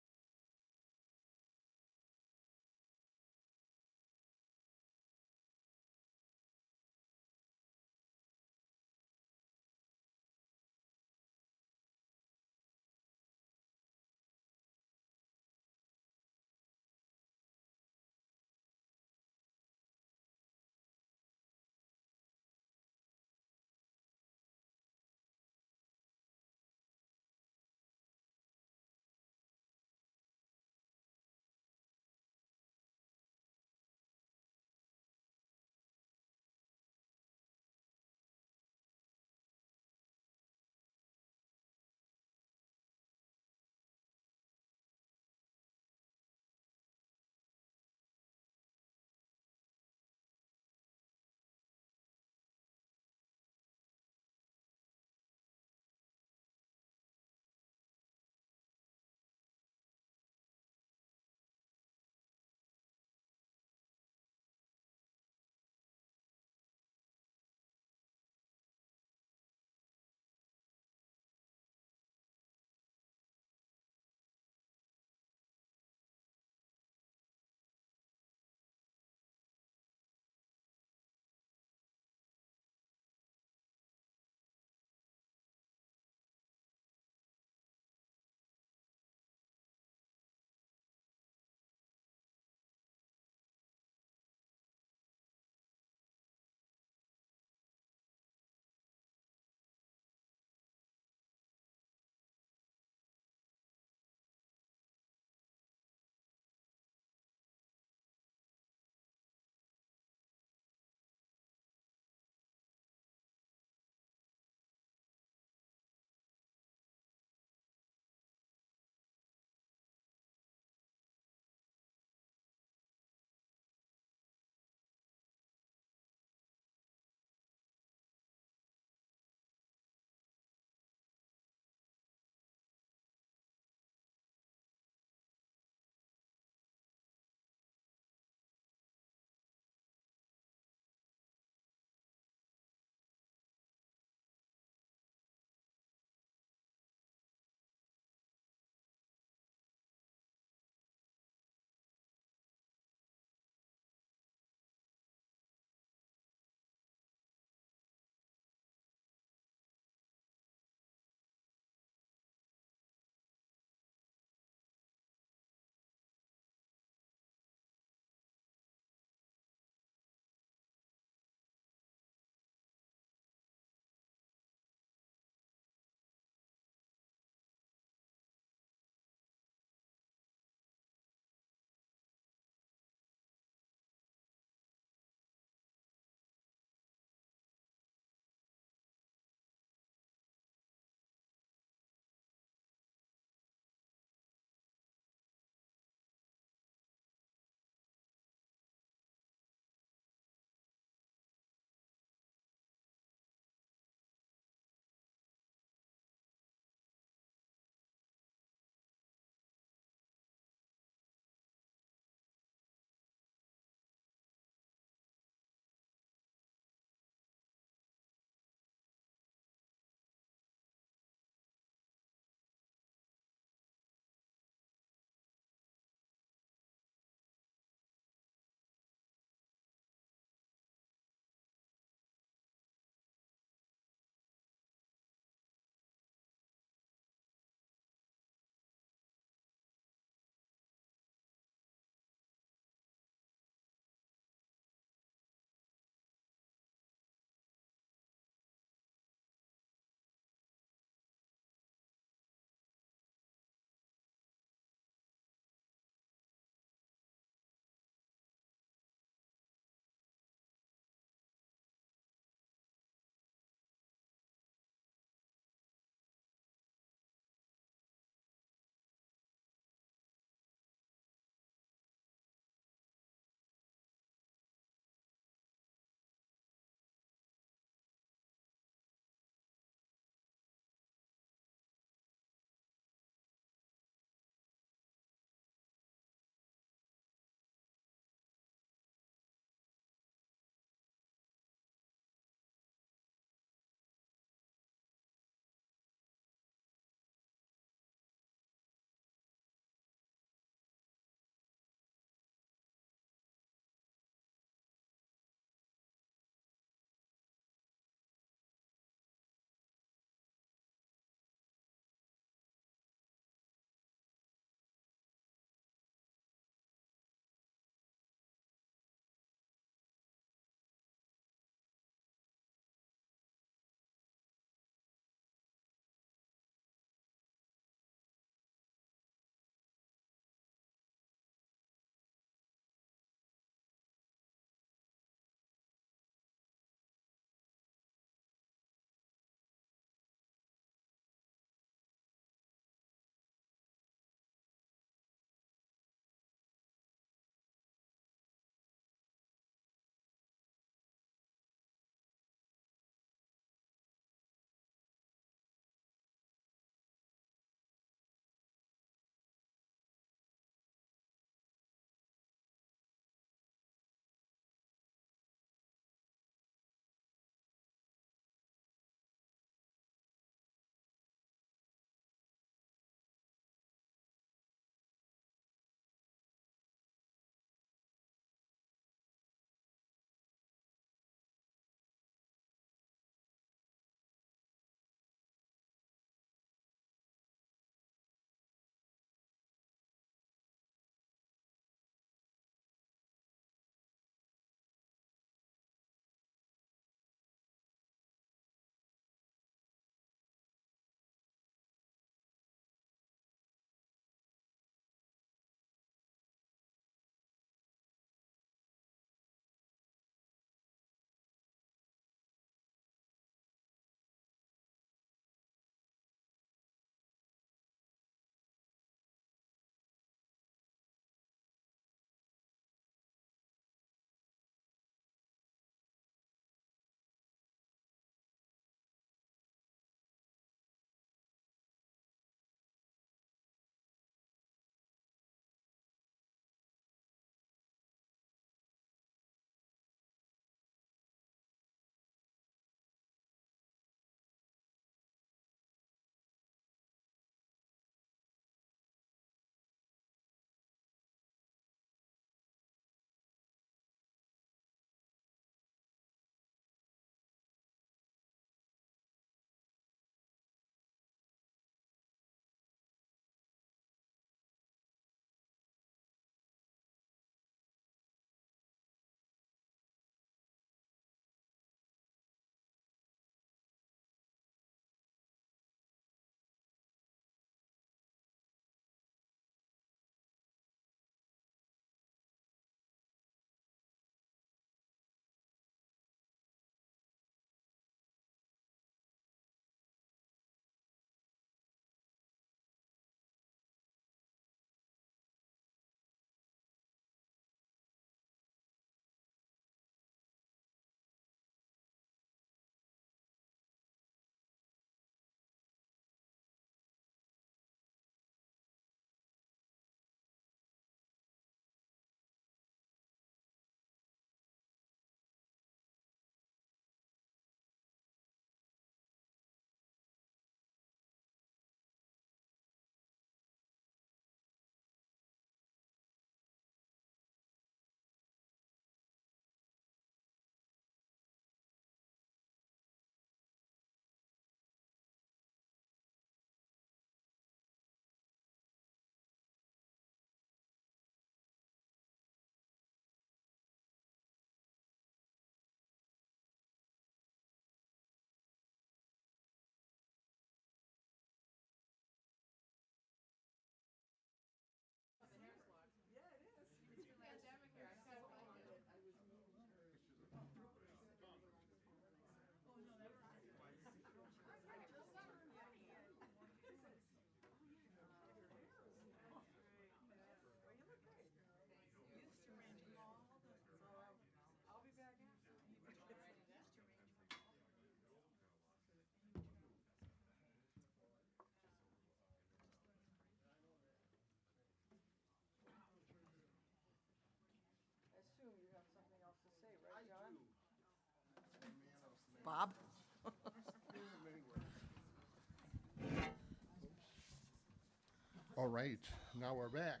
All right, now we're back.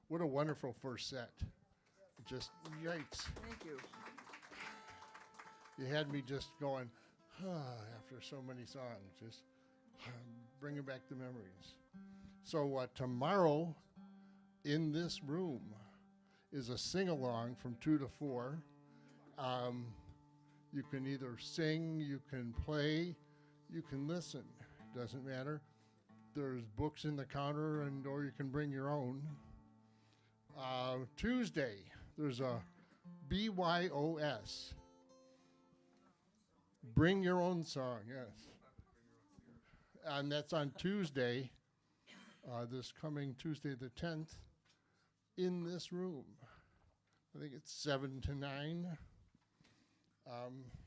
What a wonderful first set. Just yikes. Thank you. You had me just going, after so many songs, just bringing back the memories. So tomorrow in this room is a sing-along from 2 to 4. You can either sing, you can play, you can listen. Doesn't matter. There's books in the counter, or you can bring your own. Tuesday, there's a BYOS. Bring your own song, yes. And that's on Tuesday, this coming Tuesday the 10th, in this room. I think it's 7 to 9.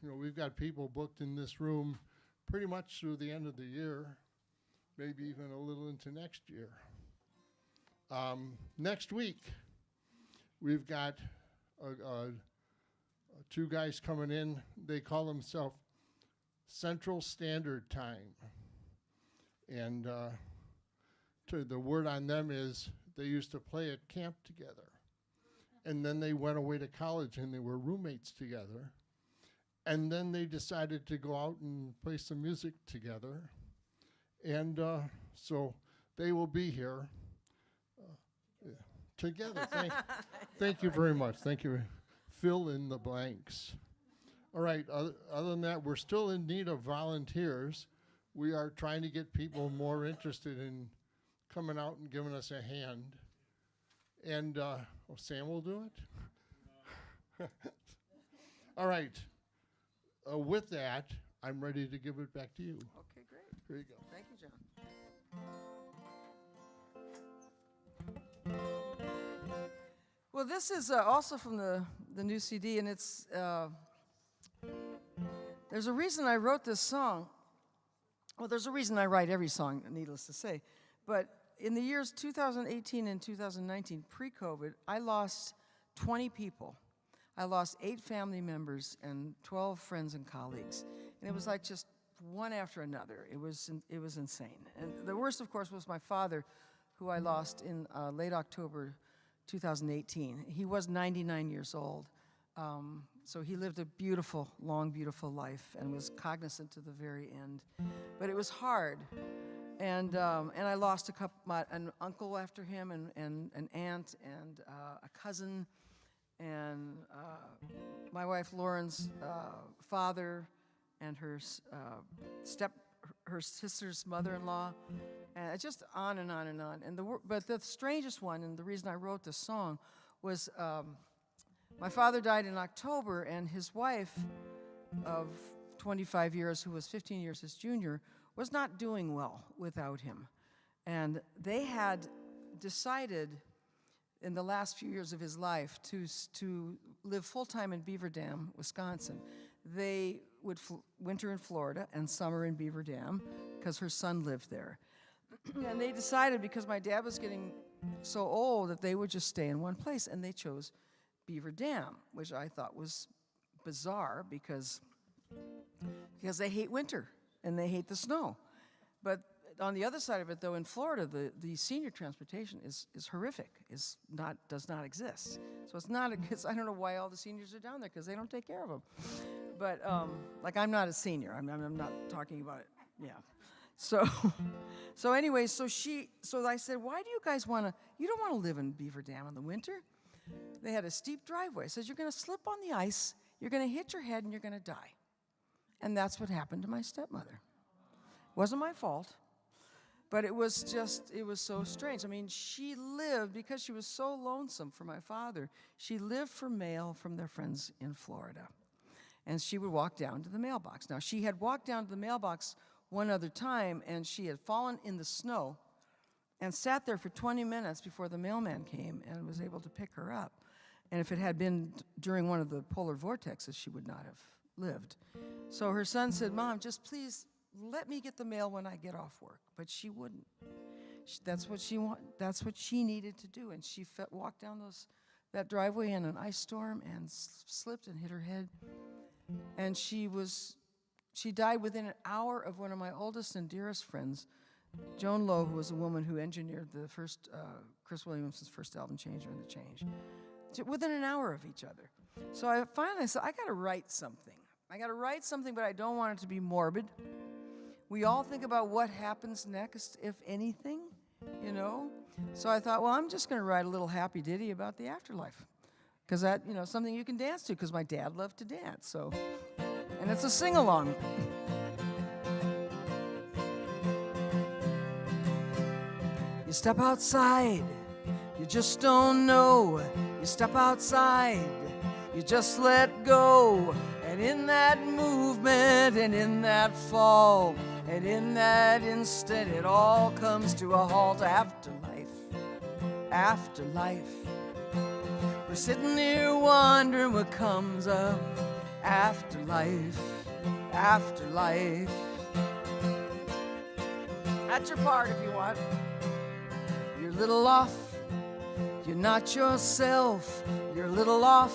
We've got people booked in this room pretty much through the end of the year, maybe even a little into next year. Next week, we've got two guys coming in. They call themselves Central Standard Time. And the word on them is they used to play at camp together. And then they went away to college and they were roommates together. And then they decided to go out and play some music together. And so they will be here together. Thank you very much. Thank you. Fill in the blanks. All right, other than that, we're still in need of volunteers. We are trying to get people more interested in coming out and giving us a hand. And Sam will do it? All right. With that, I'm ready to give it back to you. Okay, great. Here you go. Thank you, John. Well, this is also from the new CD, and it's there's a reason I wrote this song. Well, there's a reason I write every song, needless to say. But in the years 2018 and 2019, pre-COVID, I lost 20 people. I lost 8 family members and 12 friends and colleagues. And it was like just one after another. It was insane. And the worst, of course, was my father, who I lost in late October 2018. He was 99 years old. So he lived a beautiful, long, beautiful life and was cognizant to the very end. But it was hard. And I lost an uncle after him, and an aunt, and a cousin, and my wife Lauren's father, and her sister's mother-in-law, and just on and on and on. But the strangest one, and the reason I wrote this song, was my father died in October, and his wife of 25 years, who was 15 years his junior, was not doing well without him. And they had decided in the last few years of his life to live full-time in Beaver Dam, Wisconsin. They would winter in Florida and summer in Beaver Dam because her son lived there. And they decided, because my dad was getting so old, that they would just stay in one place, and they chose Beaver Dam, which I thought was bizarre because they hate winter and they hate the snow. But on the other side of it, though, in Florida, the senior transportation is horrific, does not exist. So it's not, I don't know why all the seniors are down there, because they don't take care of them. But, I'm not a senior. I'm not talking about it, yeah. So anyway, so I said, why do you guys you don't want to live in Beaver Dam in the winter? They had a steep driveway. It says, you're going to slip on the ice, you're going to hit your head, and you're going to die. And that's what happened to my stepmother. Wasn't my fault, but it was so strange. I mean, she lived, because she was so lonesome for my father, she lived for mail from their friends in Florida. And she would walk down to the mailbox. Now, she had walked down to the mailbox one other time, and she had fallen in the snow and sat there for 20 minutes before the mailman came and was able to pick her up. And if it had been during one of the polar vortexes, she would not have lived. So her son said, Mom, just please let me get the mail when I get off work. But she wouldn't. That's what she needed to do. And she walked down that driveway in an ice storm and slipped and hit her head. And she died within an hour of one of my oldest and dearest friends Joan Lowe, who was a woman who engineered the first, Chris Williams' first album, Changer and the Change, within an hour of each other. So I finally said, I gotta write something. I gotta write something, but I don't want it to be morbid. We all think about what happens next, if anything, you know? So I thought, well, I'm just gonna write a little happy ditty about the afterlife. Because that, you know, something you can dance to, because my dad loved to dance, so. And it's a sing-along. You step outside, you just don't know. You step outside, you just let go. And in that movement, and in that fall, and in that instant, it all comes to a halt. Afterlife, afterlife. We're sitting here wondering what comes up. Afterlife, afterlife. That's your part if you want. You're a little off, you're not yourself. You're a little off,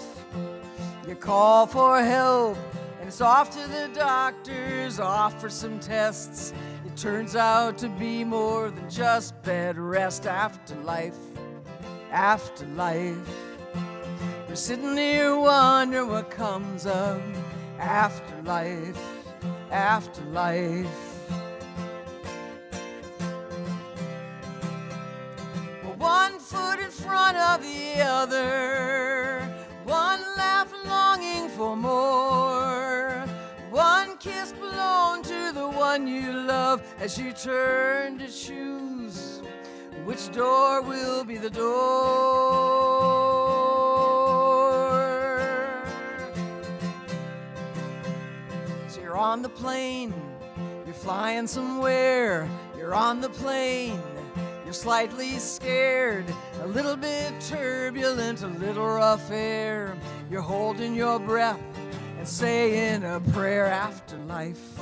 you call for help, and it's off to the doctors, off for some tests. It turns out to be more than just bed rest. Afterlife, afterlife. We're sitting here wondering what comes up. Afterlife, afterlife. One foot in front of the other, one laugh longing for more, one kiss blown to the one you love as you turn to choose which door will be the door. So you're on the plane, you're flying somewhere, you're on the plane. You're slightly scared, a little bit turbulent, a little rough air. You're holding your breath and saying a prayer. Afterlife,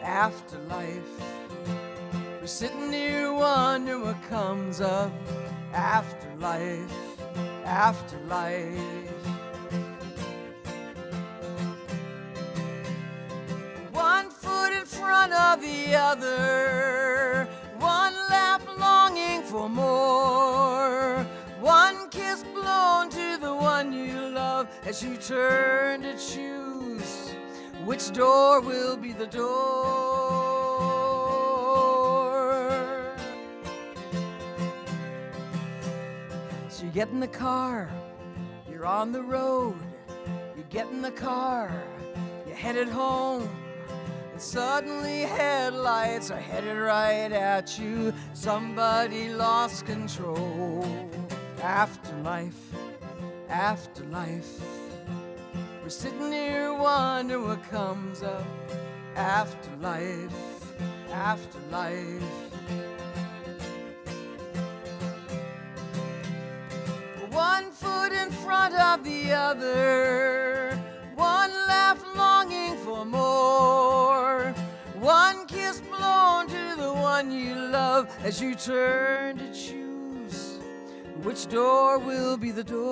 afterlife. We're sitting here wondering what comes up. Afterlife, afterlife. One foot in front of the other, one laugh longing for more, one kiss blown to the one you love as you turn to choose which door will be the door. So you get in the car, you're on the road, you get in the car, you're headed home. Suddenly headlights are headed right at you. Somebody lost control. Afterlife, afterlife. We're sitting here wondering what comes up. Afterlife, afterlife. One foot in front of the other, one laugh longing for more, one kiss blown to the one you love as you turn to choose which door will be the door.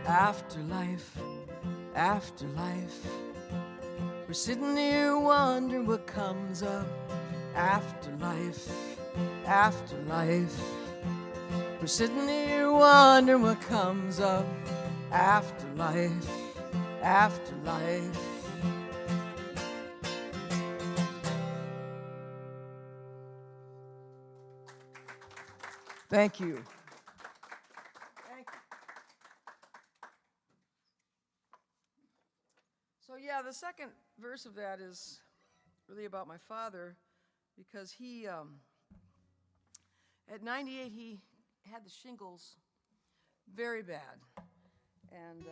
Afterlife, afterlife. We're sitting here wondering what comes up. Afterlife, afterlife. We're sitting here wondering what comes up. Afterlife, afterlife. Thank you. Thank you. So yeah, the second verse of that is really about my father, because he, at 98, he had the shingles very bad and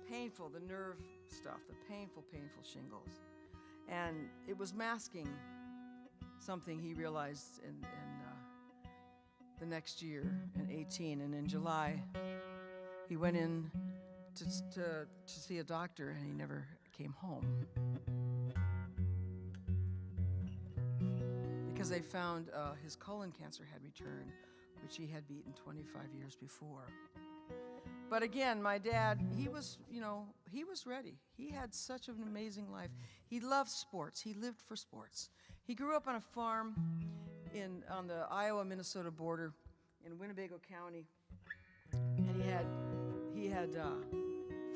painful, the nerve stuff, the painful shingles. And it was masking something he realized in the next year, in 18. And in July, he went in to see a doctor, and he never came home. Because they found his colon cancer had returned, which he had beaten 25 years before. But again, my dad, he was ready. He had such an amazing life. He loved sports. He lived for sports. He grew up on a farm on the Iowa-Minnesota border in Winnebago County. And he had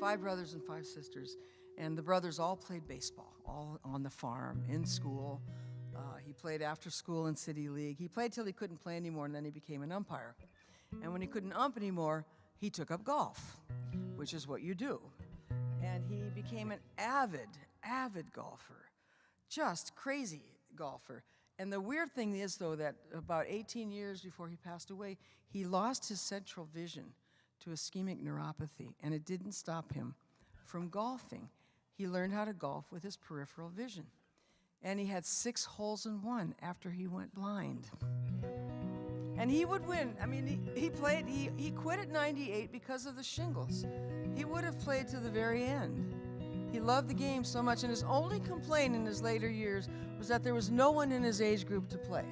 5 brothers and 5 sisters. And the brothers all played baseball, all on the farm, in school. He played after school in City League. He played till he couldn't play anymore, and then he became an umpire. And when he couldn't ump anymore, he took up golf, which is what you do. And he became an avid golfer, just crazy golfer. And the weird thing is, though, that about 18 years before he passed away, he lost his central vision to ischemic neuropathy, and it didn't stop him from golfing. He learned how to golf with his peripheral vision. And he had 6 holes in 1 after he went blind. And he would win. I mean, he quit at 98 because of the shingles. He would have played to the very end. He loved the game so much, and his only complaint in his later years was that there was no one in his age group to play.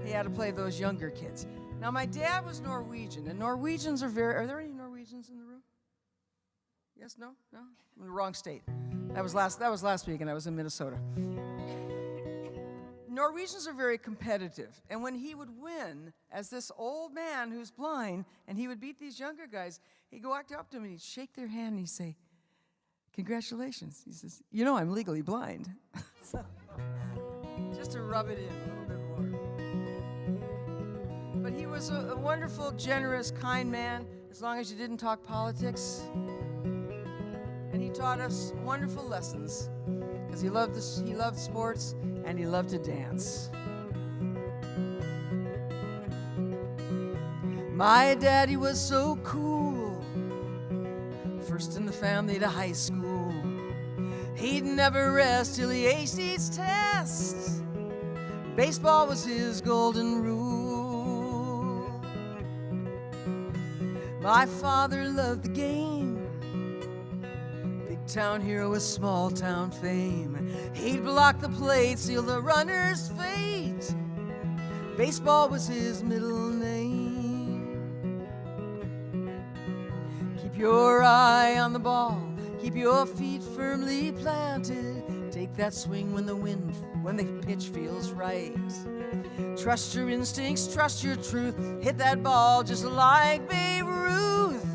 He had to play those younger kids. Now, my dad was Norwegian, and Norwegians are there any Norwegians in the room? Yes, no? No? I'm in the wrong state. That was last week, and I was in Minnesota. Norwegians are very competitive, and when he would win, as this old man who's blind, and he would beat these younger guys, he'd go walk up to them and he'd shake their hand and he'd say, "Congratulations." He says, "You know I'm legally blind." So, just to rub it in a little bit more. But he was a wonderful, generous, kind man, as long as you didn't talk politics. And he taught us wonderful lessons, because he loved sports, and he loved to dance. My daddy was so cool, first in the family to high school. He'd never rest till he aced each test. Baseball was his golden rule. My father loved the game, big town hero with small town fame. He'd block the plate, seal the runner's fate. Baseball was his middle name. Keep your eye on the ball, keep your feet firmly planted. Take that swing when the pitch feels right. Trust your instincts, trust your truth. Hit that ball just like Babe Ruth.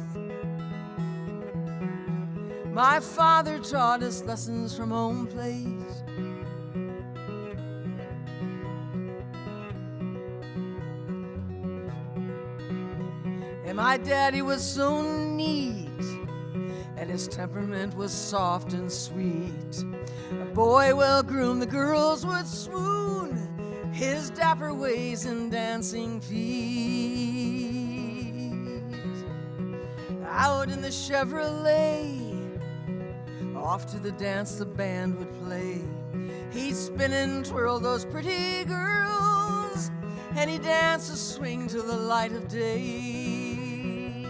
My father taught us lessons from home plate. And my daddy was so neat, and his temperament was soft and sweet. A boy well groomed, the girls would swoon. His dapper ways and dancing feet. Out in the Chevrolet, off to the dance the band would play. He'd spin and twirl those pretty girls, and he'd dance a swing till the light of day.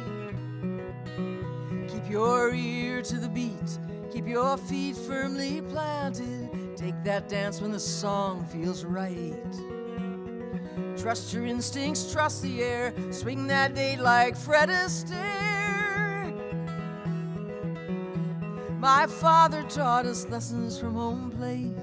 Keep your ear to the beat, keep your feet firmly planted. Take that dance when the song feels right. Trust your instincts, trust the air. Swing that date like Fred Astaire. My father taught us lessons from home plate.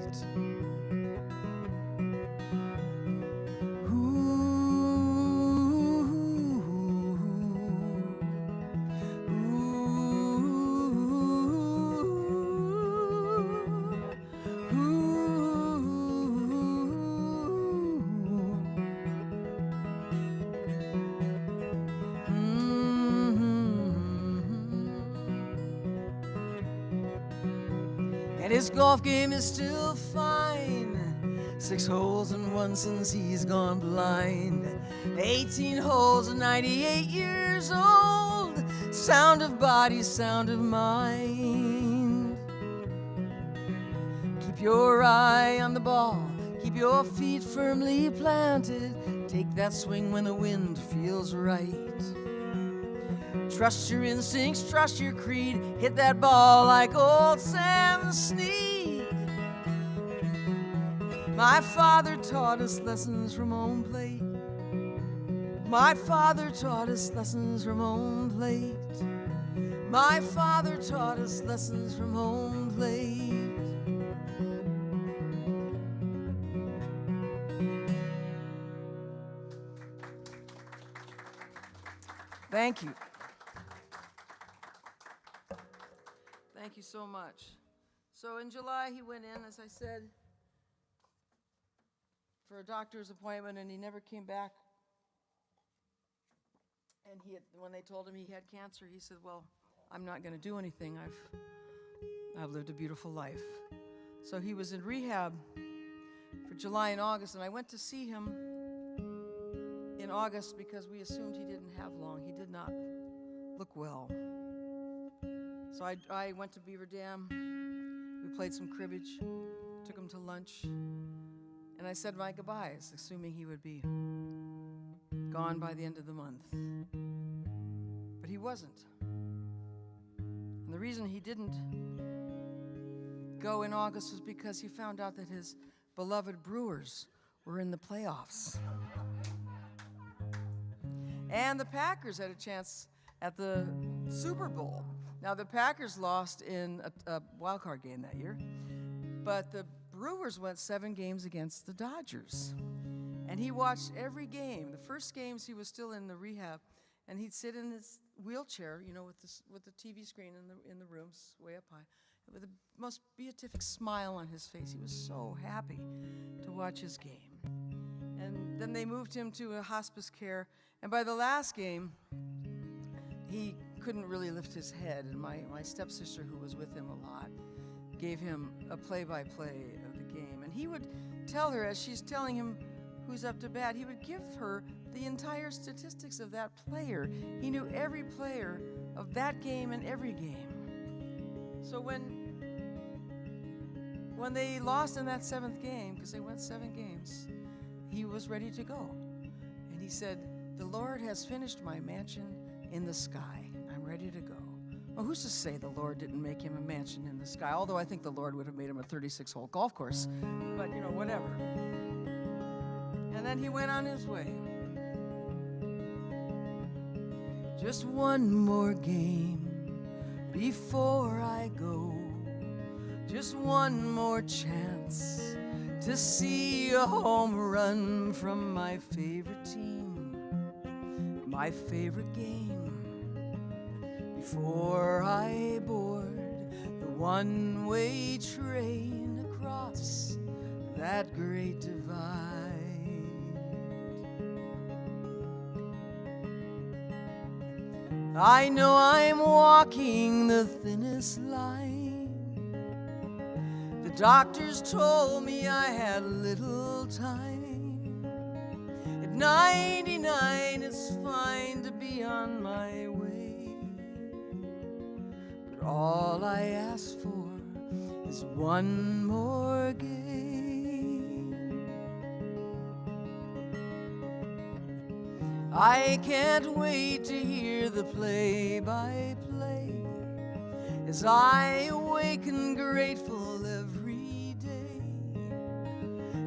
And his golf game is still fine. 6 holes in 1 since he's gone blind. 18 holes at 98 years old. Sound of body, sound of mind. Keep your eye on the ball, keep your feet firmly planted. Take that swing when the wind feels right. Trust your instincts, trust your creed. Hit that ball like old Sam Snead. My father taught us lessons from home plate. My father taught us lessons from home plate. My father taught us lessons from home plate. Thank you. Thank you so much. So in July, he went in, as I said, for a doctor's appointment, and he never came back. And when they told him he had cancer, he said, well, I'm not going to do anything. I've lived a beautiful life. So he was in rehab for July and August, and I went to see him in August because we assumed he didn't have long. He did not look well. So I went to Beaver Dam. We played some cribbage, took him to lunch, and I said my goodbyes, assuming he would be gone by the end of the month. But he wasn't. And the reason he didn't go in August was because he found out that his beloved Brewers were in the playoffs. And the Packers had a chance at the Super Bowl. Now, the Packers lost in a wild card game that year, but the Brewers went 7 games against the Dodgers. And he watched every game. The first games, he was still in the rehab, and he'd sit in his wheelchair, you know, with the TV screen in the rooms way up high, with the most beatific smile on his face. He was so happy to watch his game. And then they moved him to a hospice care, and by the last game, he couldn't really lift his head, and my stepsister, who was with him a lot, gave him a play-by-play of the game. And he would tell her, as she's telling him who's up to bat, he would give her the entire statistics of that player. He knew every player of that game and every game. So when they lost in that 7th game, because they went 7 games, he was ready to go. And he said, "The Lord has finished my mansion in the sky. I'm ready to go." Well, who's to say the Lord didn't make him a mansion in the sky? Although I think the Lord would have made him a 36-hole golf course. But, you know, whatever. And then he went on his way. Just one more game before I go. Just one more chance to see a home run from my favorite team, my favorite game. Before I board the one-way train across that great divide. I know I'm walking the thinnest line. The doctors told me I had little time. At 99, it's fine to be on my way. But all I ask for is one more game. I can't wait to hear the play-by-play as I awaken grateful every day.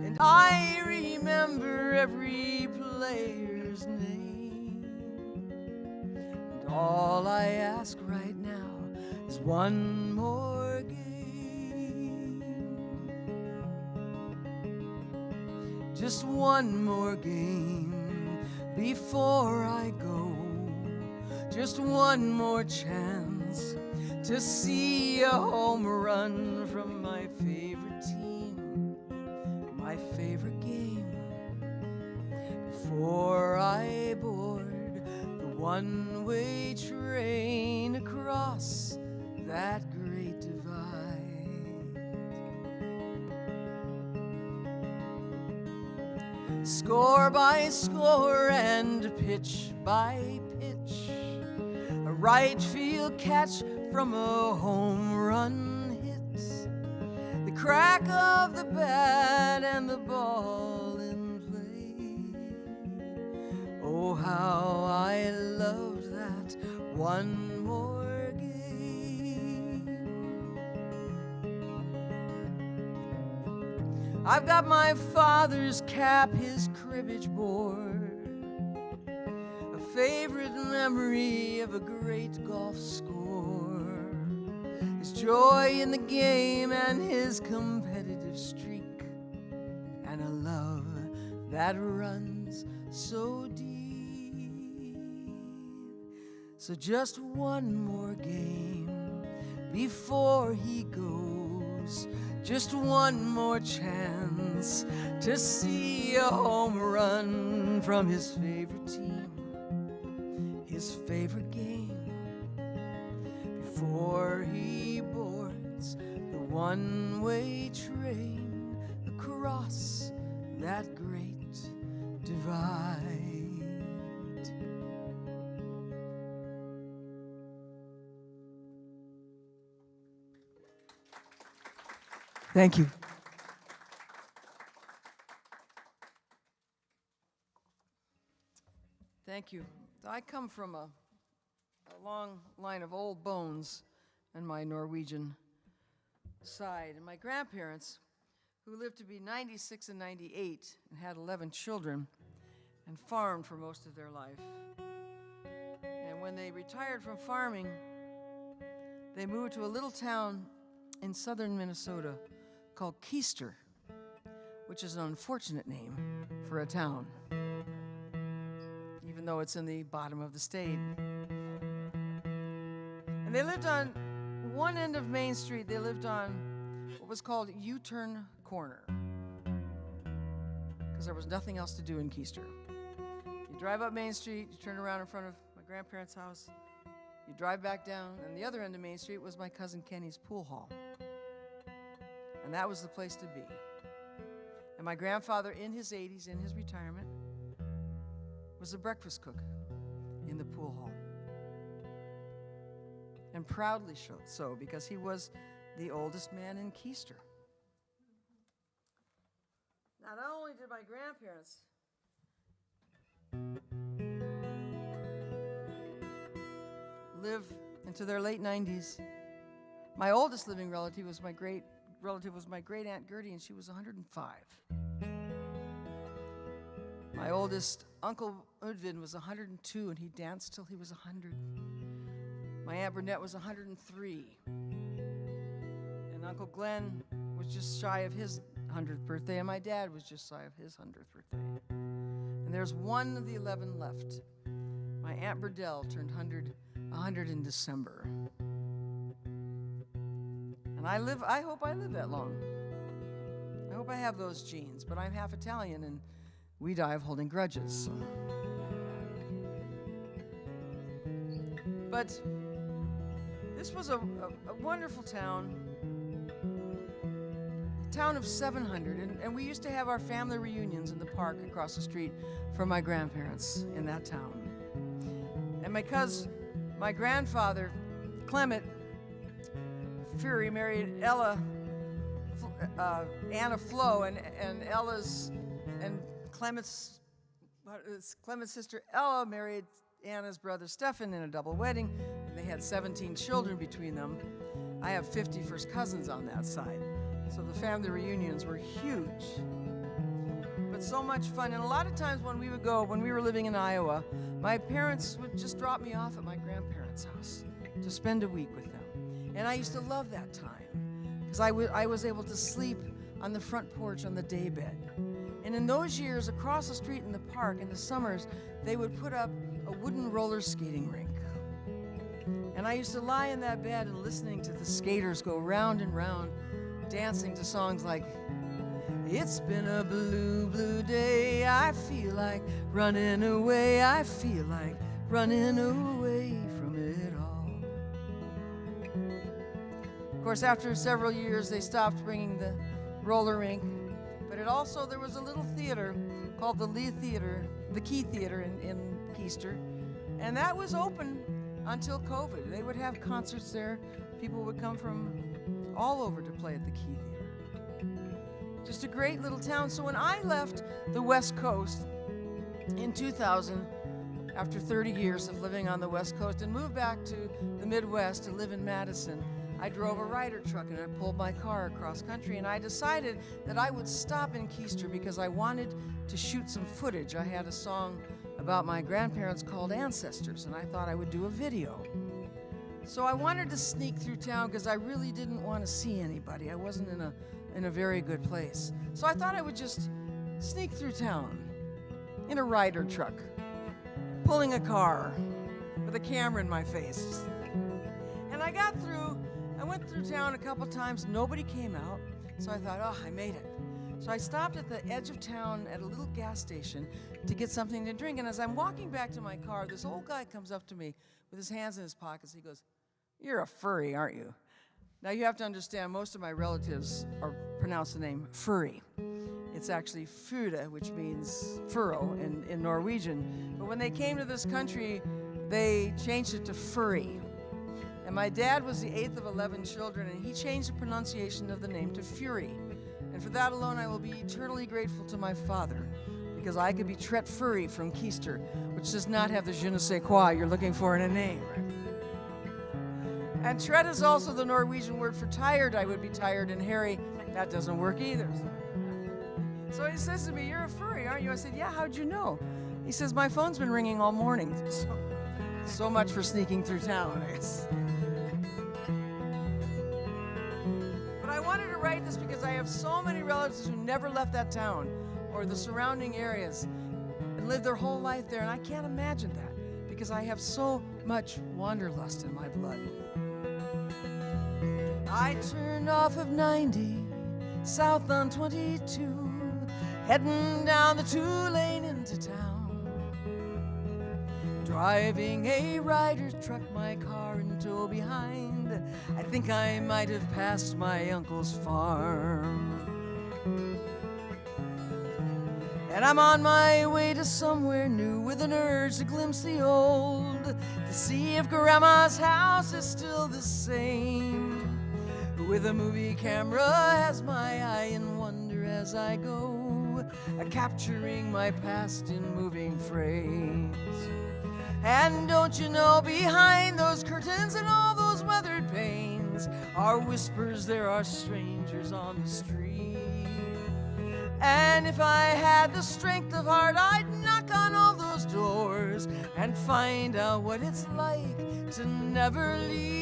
And I remember every player's name. And all I ask right now is one more game. Just one more game before I go. Just one more chance to see a home run from my favorite team, my favorite game. Before I board the one-way train across that great divide. Score by score and pitch by pitch, a right field catch from a home run hit, the crack of the bat and the ball in play. Oh, how I loved that one more game. I've got my father's cap, his cribbage board, a favorite memory of a great golf score. his joy in the game and his competitive streak, and a love that runs so deep. So just one more game before he goes, just one more chance to see a home run from his favorite team, his favorite game, before he boards the one-way train across that great divide. Thank you. Thank you. I come from a long line of old bones on my Norwegian side. And my grandparents, who lived to be 96 and 98 and had 11 children and farmed for most of their life. And when they retired from farming, they moved to a little town in southern Minnesota called Keister, which is an unfortunate name for a town, even though it's in the bottom of the state. And they lived on one end of Main Street. They lived on what was called U-Turn Corner, because there was nothing else to do in Keister. You drive up Main Street, you turn around in front of my grandparents' house, you drive back down, and the other end of Main Street was my cousin Kenny's pool hall. And that was the place to be. And my grandfather, in his 80s, in his retirement, was a breakfast cook in the pool hall. And proudly so, because he was the oldest man in Keister. Now, not only did my grandparents live into their late 90s, my oldest living relative was my great Aunt Gertie, and she was 105. My oldest Uncle Udvin was 102, and he danced till he was 100. My Aunt Burnett was 103. And Uncle Glenn was just shy of his 100th birthday, and my dad was just shy of his 100th birthday. And there's one of the 11 left. My Aunt Burdell turned 100 in December. And I hope I live that long. I hope I have those genes, but I'm half Italian and we die of holding grudges. So. But this was a wonderful town, a town of 700, and we used to have our family reunions in the park across the street from my grandparents in that town. And because my grandfather, Clement Fure, married Anna Flo, and Clement's sister Ella married Anna's brother Stefan in a double wedding, and they had 17 children between them. I have 50 first cousins on that side, so the family reunions were huge, but so much fun. And a lot of times when we were living in Iowa, my parents would just drop me off at my grandparents' house to spend a week with them. And I used to love that time, because I was able to sleep on the front porch on the daybed. And in those years, across the street in the park, in the summers, they would put up a wooden roller skating rink. And I used to lie in that bed and listening to the skaters go round and round, dancing to songs like, "It's been a blue, blue day, I feel like running away, I feel like running away from it all." Of course, after several years, they stopped bringing the roller rink, but there was a little theater called the Key Theater in Keister, and that was open until COVID. They would have concerts there. People would come from all over to play at the Key Theater. Just a great little town. So when I left the West Coast in 2000, after 30 years of living on the West Coast, and moved back to the Midwest to live in Madison, I drove a Ryder truck and I pulled my car across country, and I decided that I would stop in Keister because I wanted to shoot some footage. I had a song about my grandparents called Ancestors, and I thought I would do a video. So I wanted to sneak through town because I really didn't want to see anybody. I wasn't in a very good place. So I thought I would just sneak through town in a rider truck, pulling a car with a camera in my face. And I went through town a couple times, nobody came out. So I thought, oh, I made it. So I stopped at the edge of town at a little gas station to get something to drink. And as I'm walking back to my car, this old guy comes up to me with his hands in his pockets. He goes, "You're a furry, aren't you?" Now you have to understand, most of my relatives pronounce the name Furry. It's actually Fure, which means furrow in Norwegian. But when they came to this country, they changed it to Furry. And my dad was the 8th of 11 children, and he changed the pronunciation of the name to Fury. And for that alone, I will be eternally grateful to my father, because I could be Tret Fure from Keister, which does not have the je ne sais quoi you're looking for in a name. And Tret is also the Norwegian word for tired. I would be tired and hairy. That doesn't work either. So he says to me, "You're a furry, aren't you?" I said, "Yeah, how'd you know?" He says, "My phone's been ringing all morning." So much for sneaking through town, I guess. But I wanted to write this because I have so many relatives who never left that town or the surrounding areas and lived their whole life there, and I can't imagine that because I have so much wanderlust in my blood. I turned off of 90, south on 22, heading down the 2-lane into town. Driving a rider truck, my car in tow behind. I think I might have passed my uncle's farm. And I'm on my way to somewhere new with an urge to glimpse the old, to see if Grandma's house is still the same. With a movie camera as my eye in wonder as I go, capturing my past in moving frames. And don't you know, behind those curtains and all those weathered panes are whispers, there are strangers on the street. And if I had the strength of heart, I'd knock on all those doors and find out what it's like to never leave.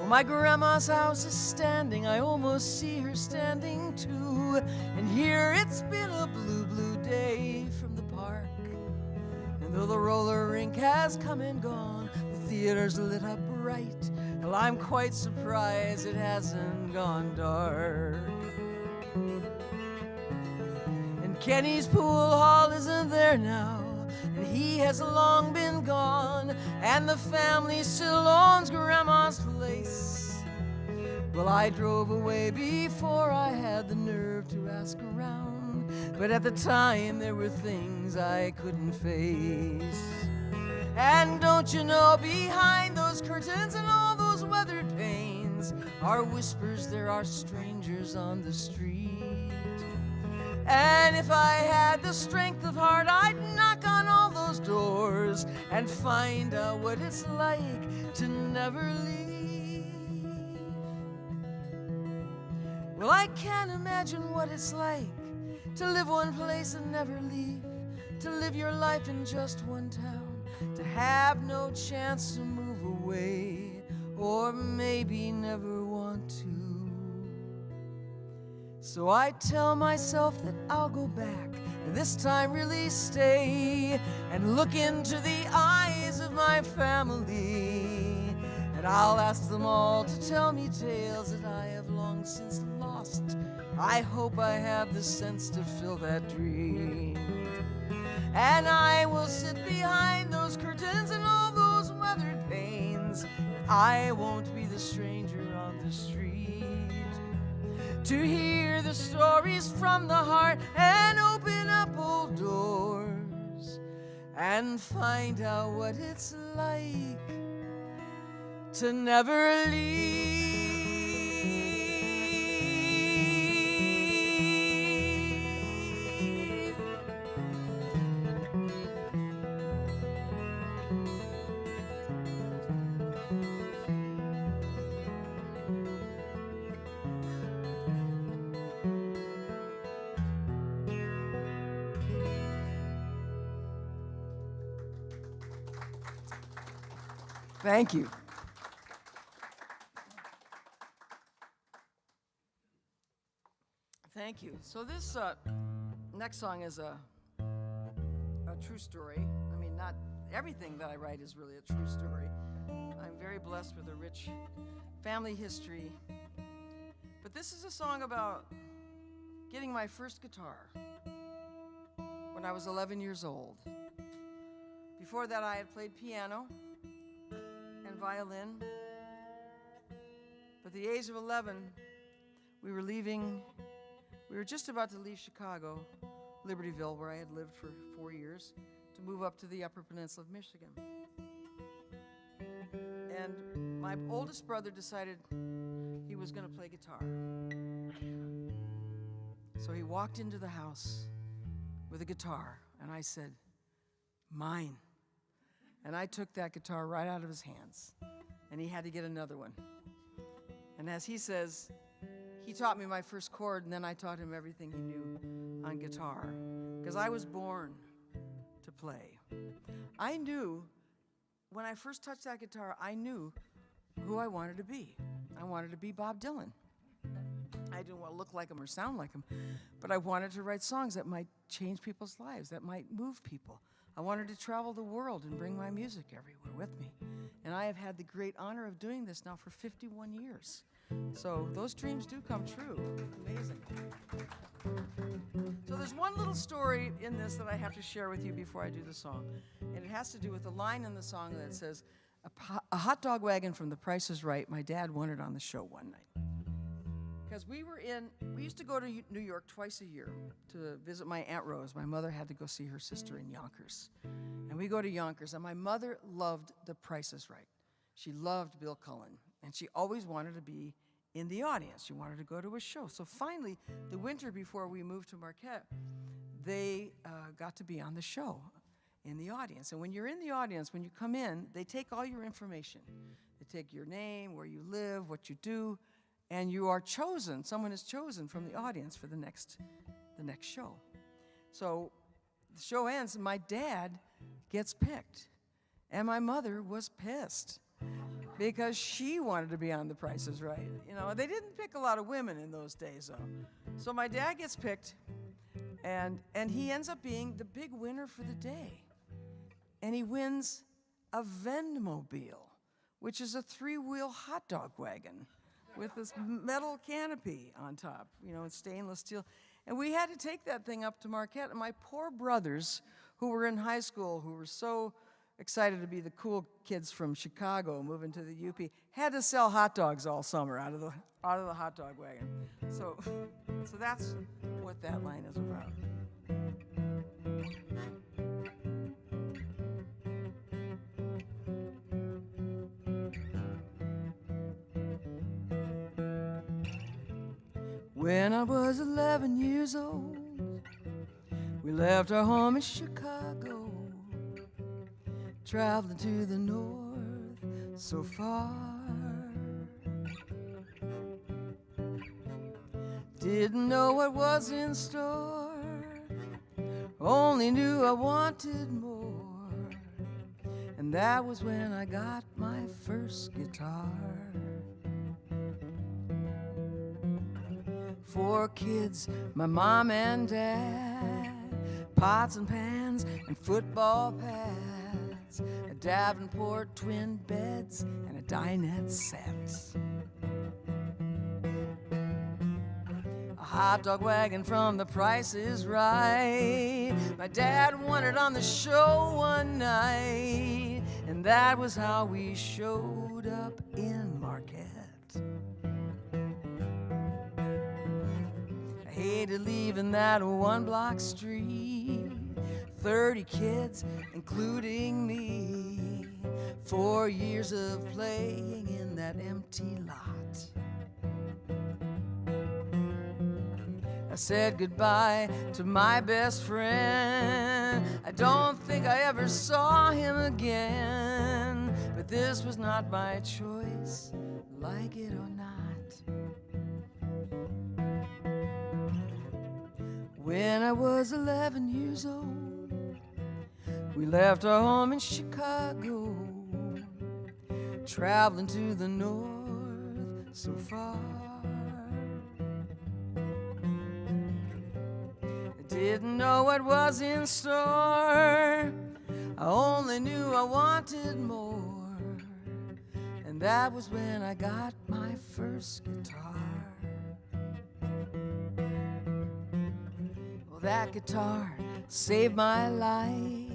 My grandma's house is standing, I almost see her standing too. And here it's been a blue, blue day from the park. And though the roller rink has come and gone, the theater's lit up bright, well, I'm quite surprised it hasn't gone dark. And Kenny's pool hall isn't there now, and he has long been gone, and the family still owns Grandma's place. Well, I drove away before I had the nerve to ask around, but at the time there were things I couldn't face. And don't you know, behind those curtains and all those weathered panes are whispers, there are strangers on the street. And if I had the strength of heart, I'd knock on all those doors and find out what it's like to never leave. Well, I can't imagine what it's like to live one place and never leave, to live your life in just one town, to have no chance to move away, or maybe never want to. So I tell myself that I'll go back, and this time really stay, and look into the eyes of my family. And I'll ask them all to tell me tales that I have long since lost. I hope I have the sense to fill that dream. And I will sit behind those curtains and all those weathered panes. I won't be the stranger on the street, to hear the stories from the heart and open up old doors and find out what it's like to never leave. Thank you. Thank you. So this next song is a true story. I mean, not everything that I write is really a true story. I'm very blessed with a rich family history. But this is a song about getting my first guitar when I was 11 years old. Before that, I had played piano and violin. But at the age of 11, we were just about to leave Chicago, Libertyville, where I had lived for 4 years, to move up to the Upper Peninsula of Michigan. And my oldest brother decided he was going to play guitar. So he walked into the house with a guitar, and I said, "Mine." And I took that guitar right out of his hands, and he had to get another one. And as he says, he taught me my first chord, and then I taught him everything he knew on guitar, because I was born to play. I knew, when I first touched that guitar, I knew who I wanted to be. I wanted to be Bob Dylan. I didn't want to look like him or sound like him, but I wanted to write songs that might change people's lives, that might move people. I wanted to travel the world and bring my music everywhere with me. And I have had the great honor of doing this now for 51 years. So those dreams do come true. Amazing. So there's one little story in this that I have to share with you before I do the song. And it has to do with the line in the song that says, a hot dog wagon from The Price is Right, my dad wanted on the show one night. Because we used to go to New York twice a year to visit my Aunt Rose. My mother had to go see her sister in Yonkers. And we go to Yonkers, and my mother loved The Price is Right. She loved Bill Cullen, and she always wanted to be in the audience. She wanted to go to a show. So finally, the winter before we moved to Marquette, they got to be on the show in the audience. And when you're in the audience, when you come in, they take all your information. They take your name, where you live, what you do, and you are chosen. Someone is chosen from the audience for the next show. So the show ends, and my dad gets picked. And my mother was pissed because she wanted to be on The Price is Right. You know, they didn't pick a lot of women in those days, though. So my dad gets picked, and he ends up being the big winner for the day. And he wins a Vendmobile, which is a 3-wheel hot dog wagon with this metal canopy on top, you know, in stainless steel. And we had to take that thing up to Marquette. And my poor brothers, who were in high school, who were so excited to be the cool kids from Chicago moving to the UP, had to sell hot dogs all summer out of the hot dog wagon. So that's what that line is about. When I was 11 years old, we left our home in Chicago, traveling to the north so far. Didn't know what was in store, only knew I wanted more. And that was when I got my first guitar. 4 kids, my mom and dad, pots and pans and football pads, a Davenport twin beds and a dinette set. A hot dog wagon from The Price is Right. My dad wanted on the show one night, and that was how we showed up in Marquette. Hated leaving that 1-block street, 30 kids, including me, 4 years of playing in that empty lot. I said goodbye to my best friend. I don't think I ever saw him again, but this was not my choice, like it or not. When I was 11 years old, we left our home in Chicago, traveling to the north so far. I didn't know what was in store, I only knew I wanted more, and that was when I got my first guitar. Well, that guitar saved my life.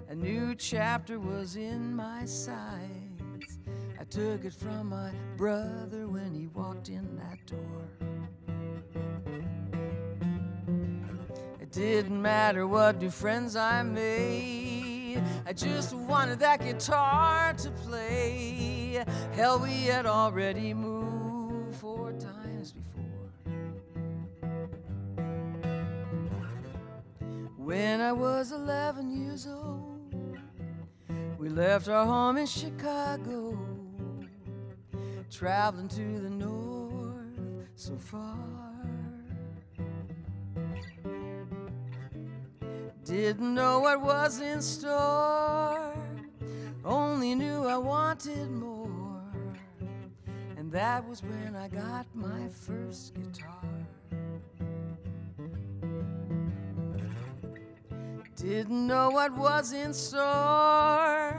A new chapter was in my sights. I took it from my brother when he walked in that door. It didn't matter what new friends I made, I just wanted that guitar to play. Hell, we had already moved 4 times before. When I was 11 years old, we left our home in Chicago, traveling to the north so far. Didn't know what was in store, only knew I wanted more, and that was when I got my first guitar. Didn't know what was in store,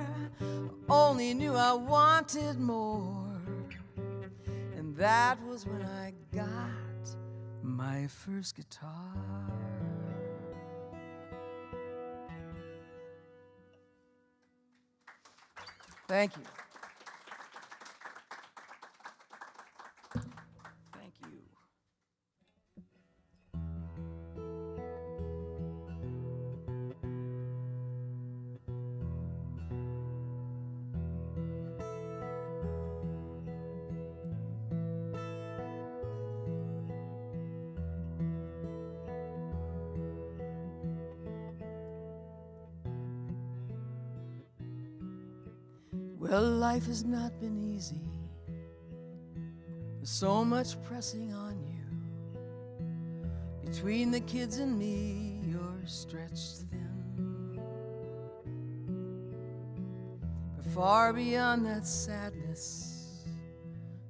only knew I wanted more, and that was when I got my first guitar. Thank you. Thank you. Well, life has not been easy. There's so much pressing on you. Between the kids and me, you're stretched thin. But far beyond that sadness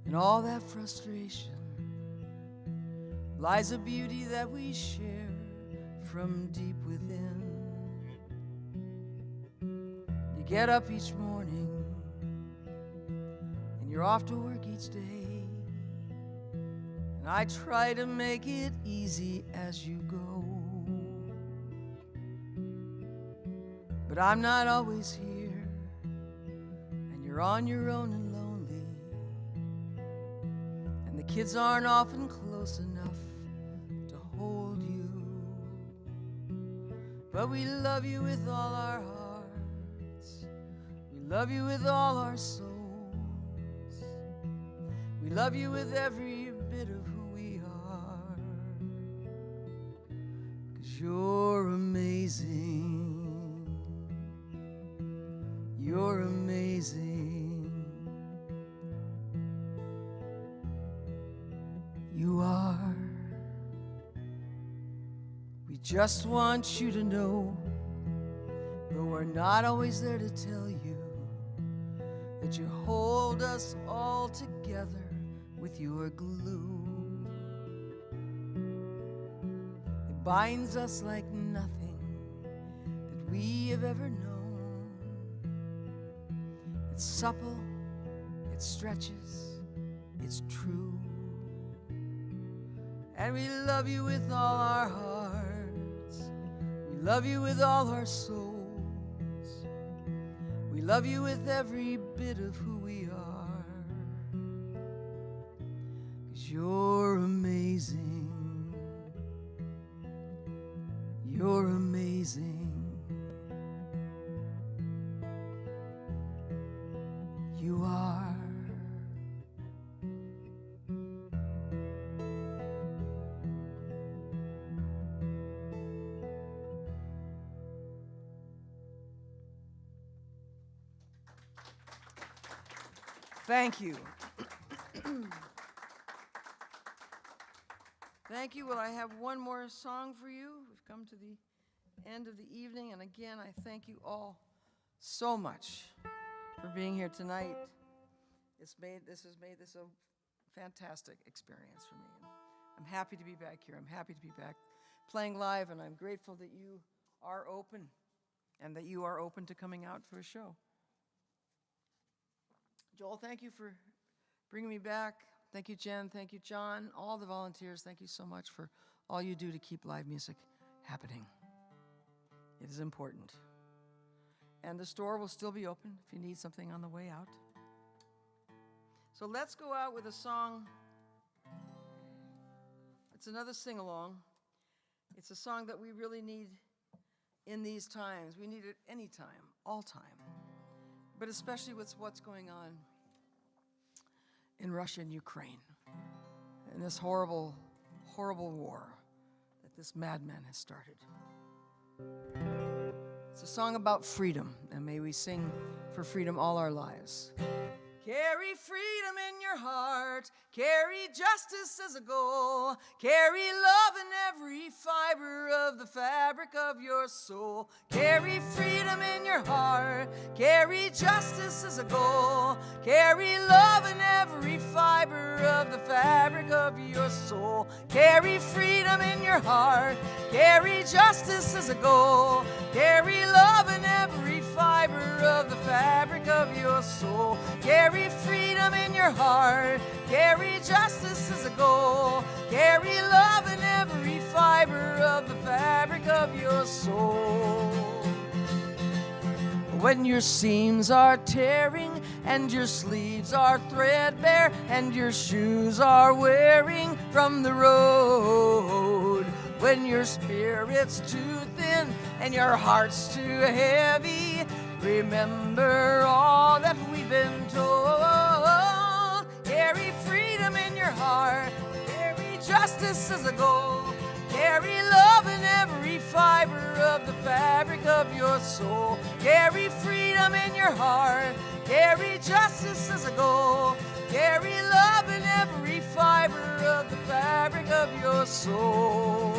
and all that frustration lies a beauty that we share from deep within. You get up each morning, you're off to work each day, and I try to make it easy as you go. But I'm not always here, and you're on your own and lonely, and the kids aren't often close enough to hold you. But we love you with all our hearts, we love you with all our souls. We love you with every bit of who we are, 'cause you're amazing, you're amazing, you are. We just want you to know, though we're not always there to tell you, that you hold us all together with your glue. It binds us like nothing that we have ever known. It's supple, it stretches, it's true. And we love you with all our hearts, we love you with all our souls, we love you with every bit of who we are. You're amazing, you're amazing, you are. Thank you. Thank you. Well, I have one more song for you. We've come to the end of the evening, and again, I thank you all so much for being here tonight. This has made this a fantastic experience for me. And I'm happy to be back here. I'm happy to be back playing live, and I'm grateful that you are open and that you are open to coming out for a show. Joel, thank you for bringing me back. Thank you, Jen. Thank you, John. All the volunteers, thank you so much for all you do to keep live music happening. It is important. And the store will still be open if you need something on the way out. So let's go out with a song. It's another sing-along. It's a song that we really need in these times. We need it any time, all time. But especially with what's going on in Russia and Ukraine, in this horrible, horrible war that this madman has started. It's a song about freedom, and may we sing for freedom all our lives. Carry freedom in your heart, carry justice as a goal, carry love in every fiber of the fabric of your soul. Carry freedom in your heart, carry justice as a goal, carry love in every fiber of the fabric of your soul. Carry freedom in your heart, carry justice as a goal, carry love in every fiber of the fabric of your soul. Carry freedom in your heart, carry justice as a goal, carry love in every fiber of the fabric of your soul. When your seams are tearing and your sleeves are threadbare and your shoes are wearing from the road, when your spirit's too thin and your heart's too heavy, remember all that we've been told. Carry freedom in your heart, carry justice as a goal, carry love in every fiber of the fabric of your soul. Carry freedom in your heart, carry justice as a goal, carry love in every fiber of the fabric of your soul.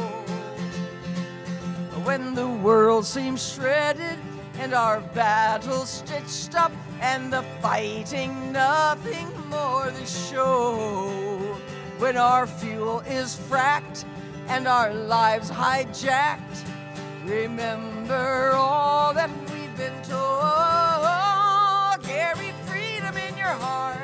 When the world seems shredded and our battles stitched up and the fighting nothing more than show, when our fuel is fracked and our lives hijacked, remember all that we've been told. Carry freedom in your heart,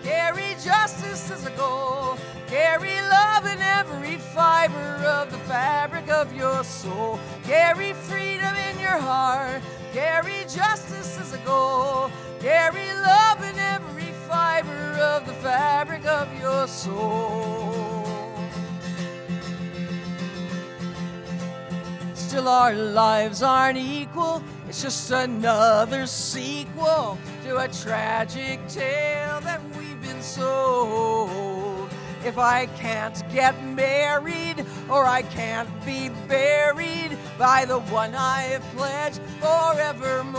carry justice as a goal, carry love in every fiber of the fabric of your soul. Carry freedom in your heart, carry justice as a goal, carry love in every fiber of the fabric of your soul. Still our lives aren't equal, it's just another sequel to a tragic tale that we've been sold. If I can't get married or I can't be buried by the one I've pledged forevermore,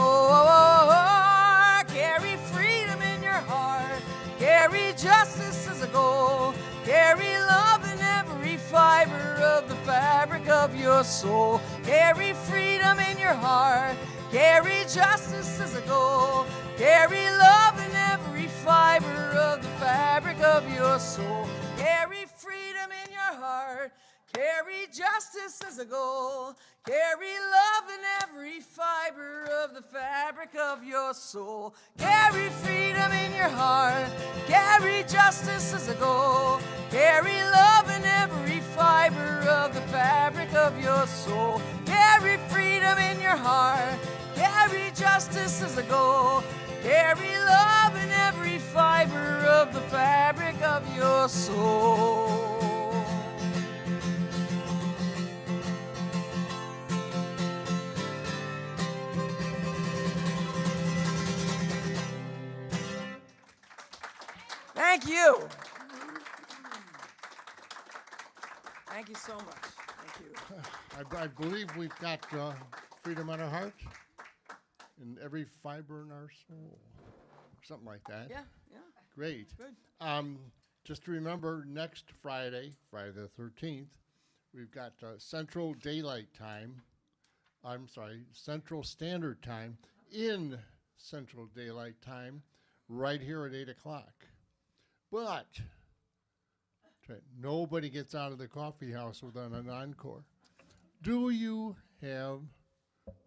carry freedom in your heart, carry justice as a goal, carry love in every fiber of the fabric of your soul. Carry freedom in your heart, carry justice as a goal, carry love in every fiber of the fabric of your soul. Carry freedom in your heart, carry justice as a goal, carry love in every fiber of the fabric of your soul. Carry freedom in your heart, carry justice as a goal, carry love in every fiber of the fabric of your soul. Carry freedom in your heart, carry justice as a goal, carry love in every fiber of the fabric of your soul. Thank you. Thank you so much. Thank you. I believe we've got freedom in our heart and every fiber in our soul. Something like that. Yeah, yeah. Great. Good. Just to remember, next Friday, Friday the 13th, we've got Central Standard Time in Central Daylight Time. right here at 8 o'clock. But nobody gets out of the coffee house without an encore. Do you have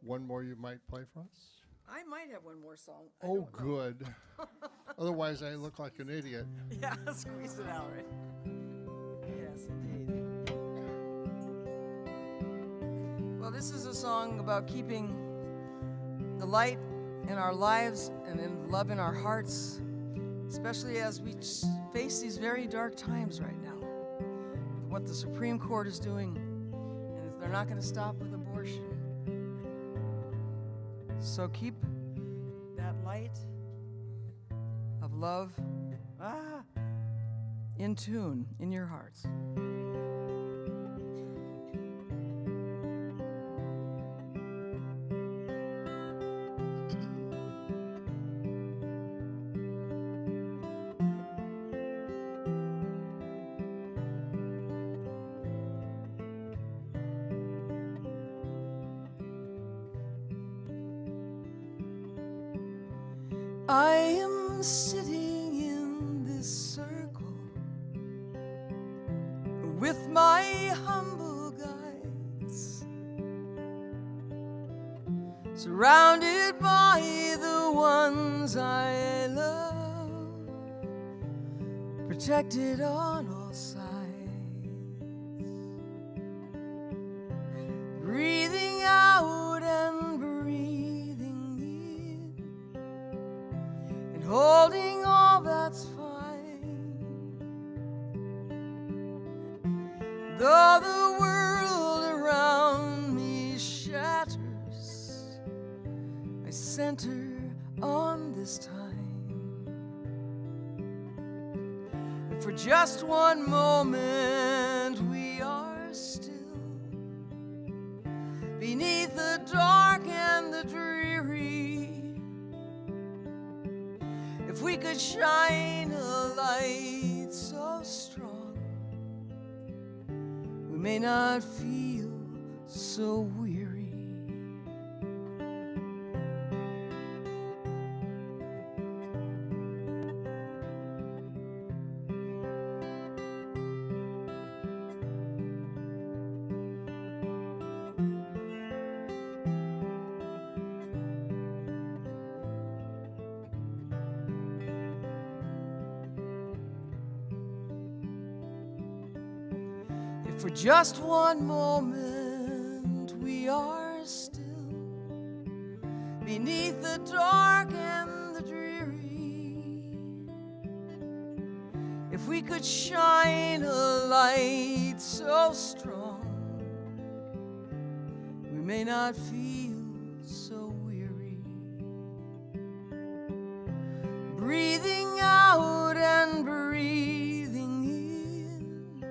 one more you might play for us? I might have one more song. Oh, good. Otherwise, I look like an idiot. Yeah, squeeze it out, right? Yes, indeed. Well, this is a song about keeping the light in our lives and in love in our hearts, especially as we face these very dark times right now. What the Supreme Court is doing, and if they're not going to stop with abortion. So keep that light of love in tune in your hearts. I am sitting in this circle with my humble guides, surrounded by the ones I love, protected on all sides, breathing out and breathing in, and holding all that's fine. Though the world around me shatters, I center on this time. And for just one moment we are still beneath the dark and the dreary. If we could shine a light so strong, we may not feel so weary. If for just one moment we are still beneath the dark and the dreary, if we could shine a light so strong, we may not feel so weary. Breathing out and breathing in,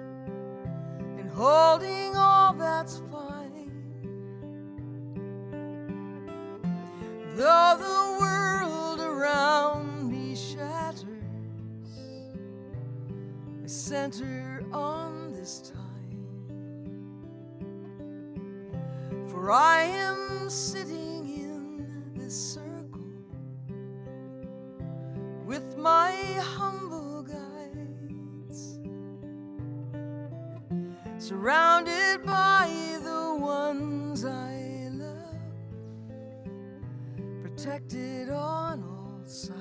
and holding all that's fine. Though the world around me shatters, I center on this time. For I am sitting in this circle with my humble guides, surrounded by the ones I love, protected on all sides.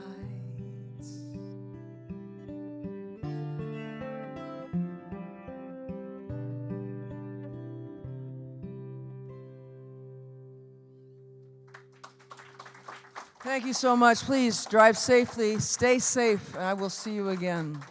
Thank you so much. Please drive safely, stay safe, and I will see you again.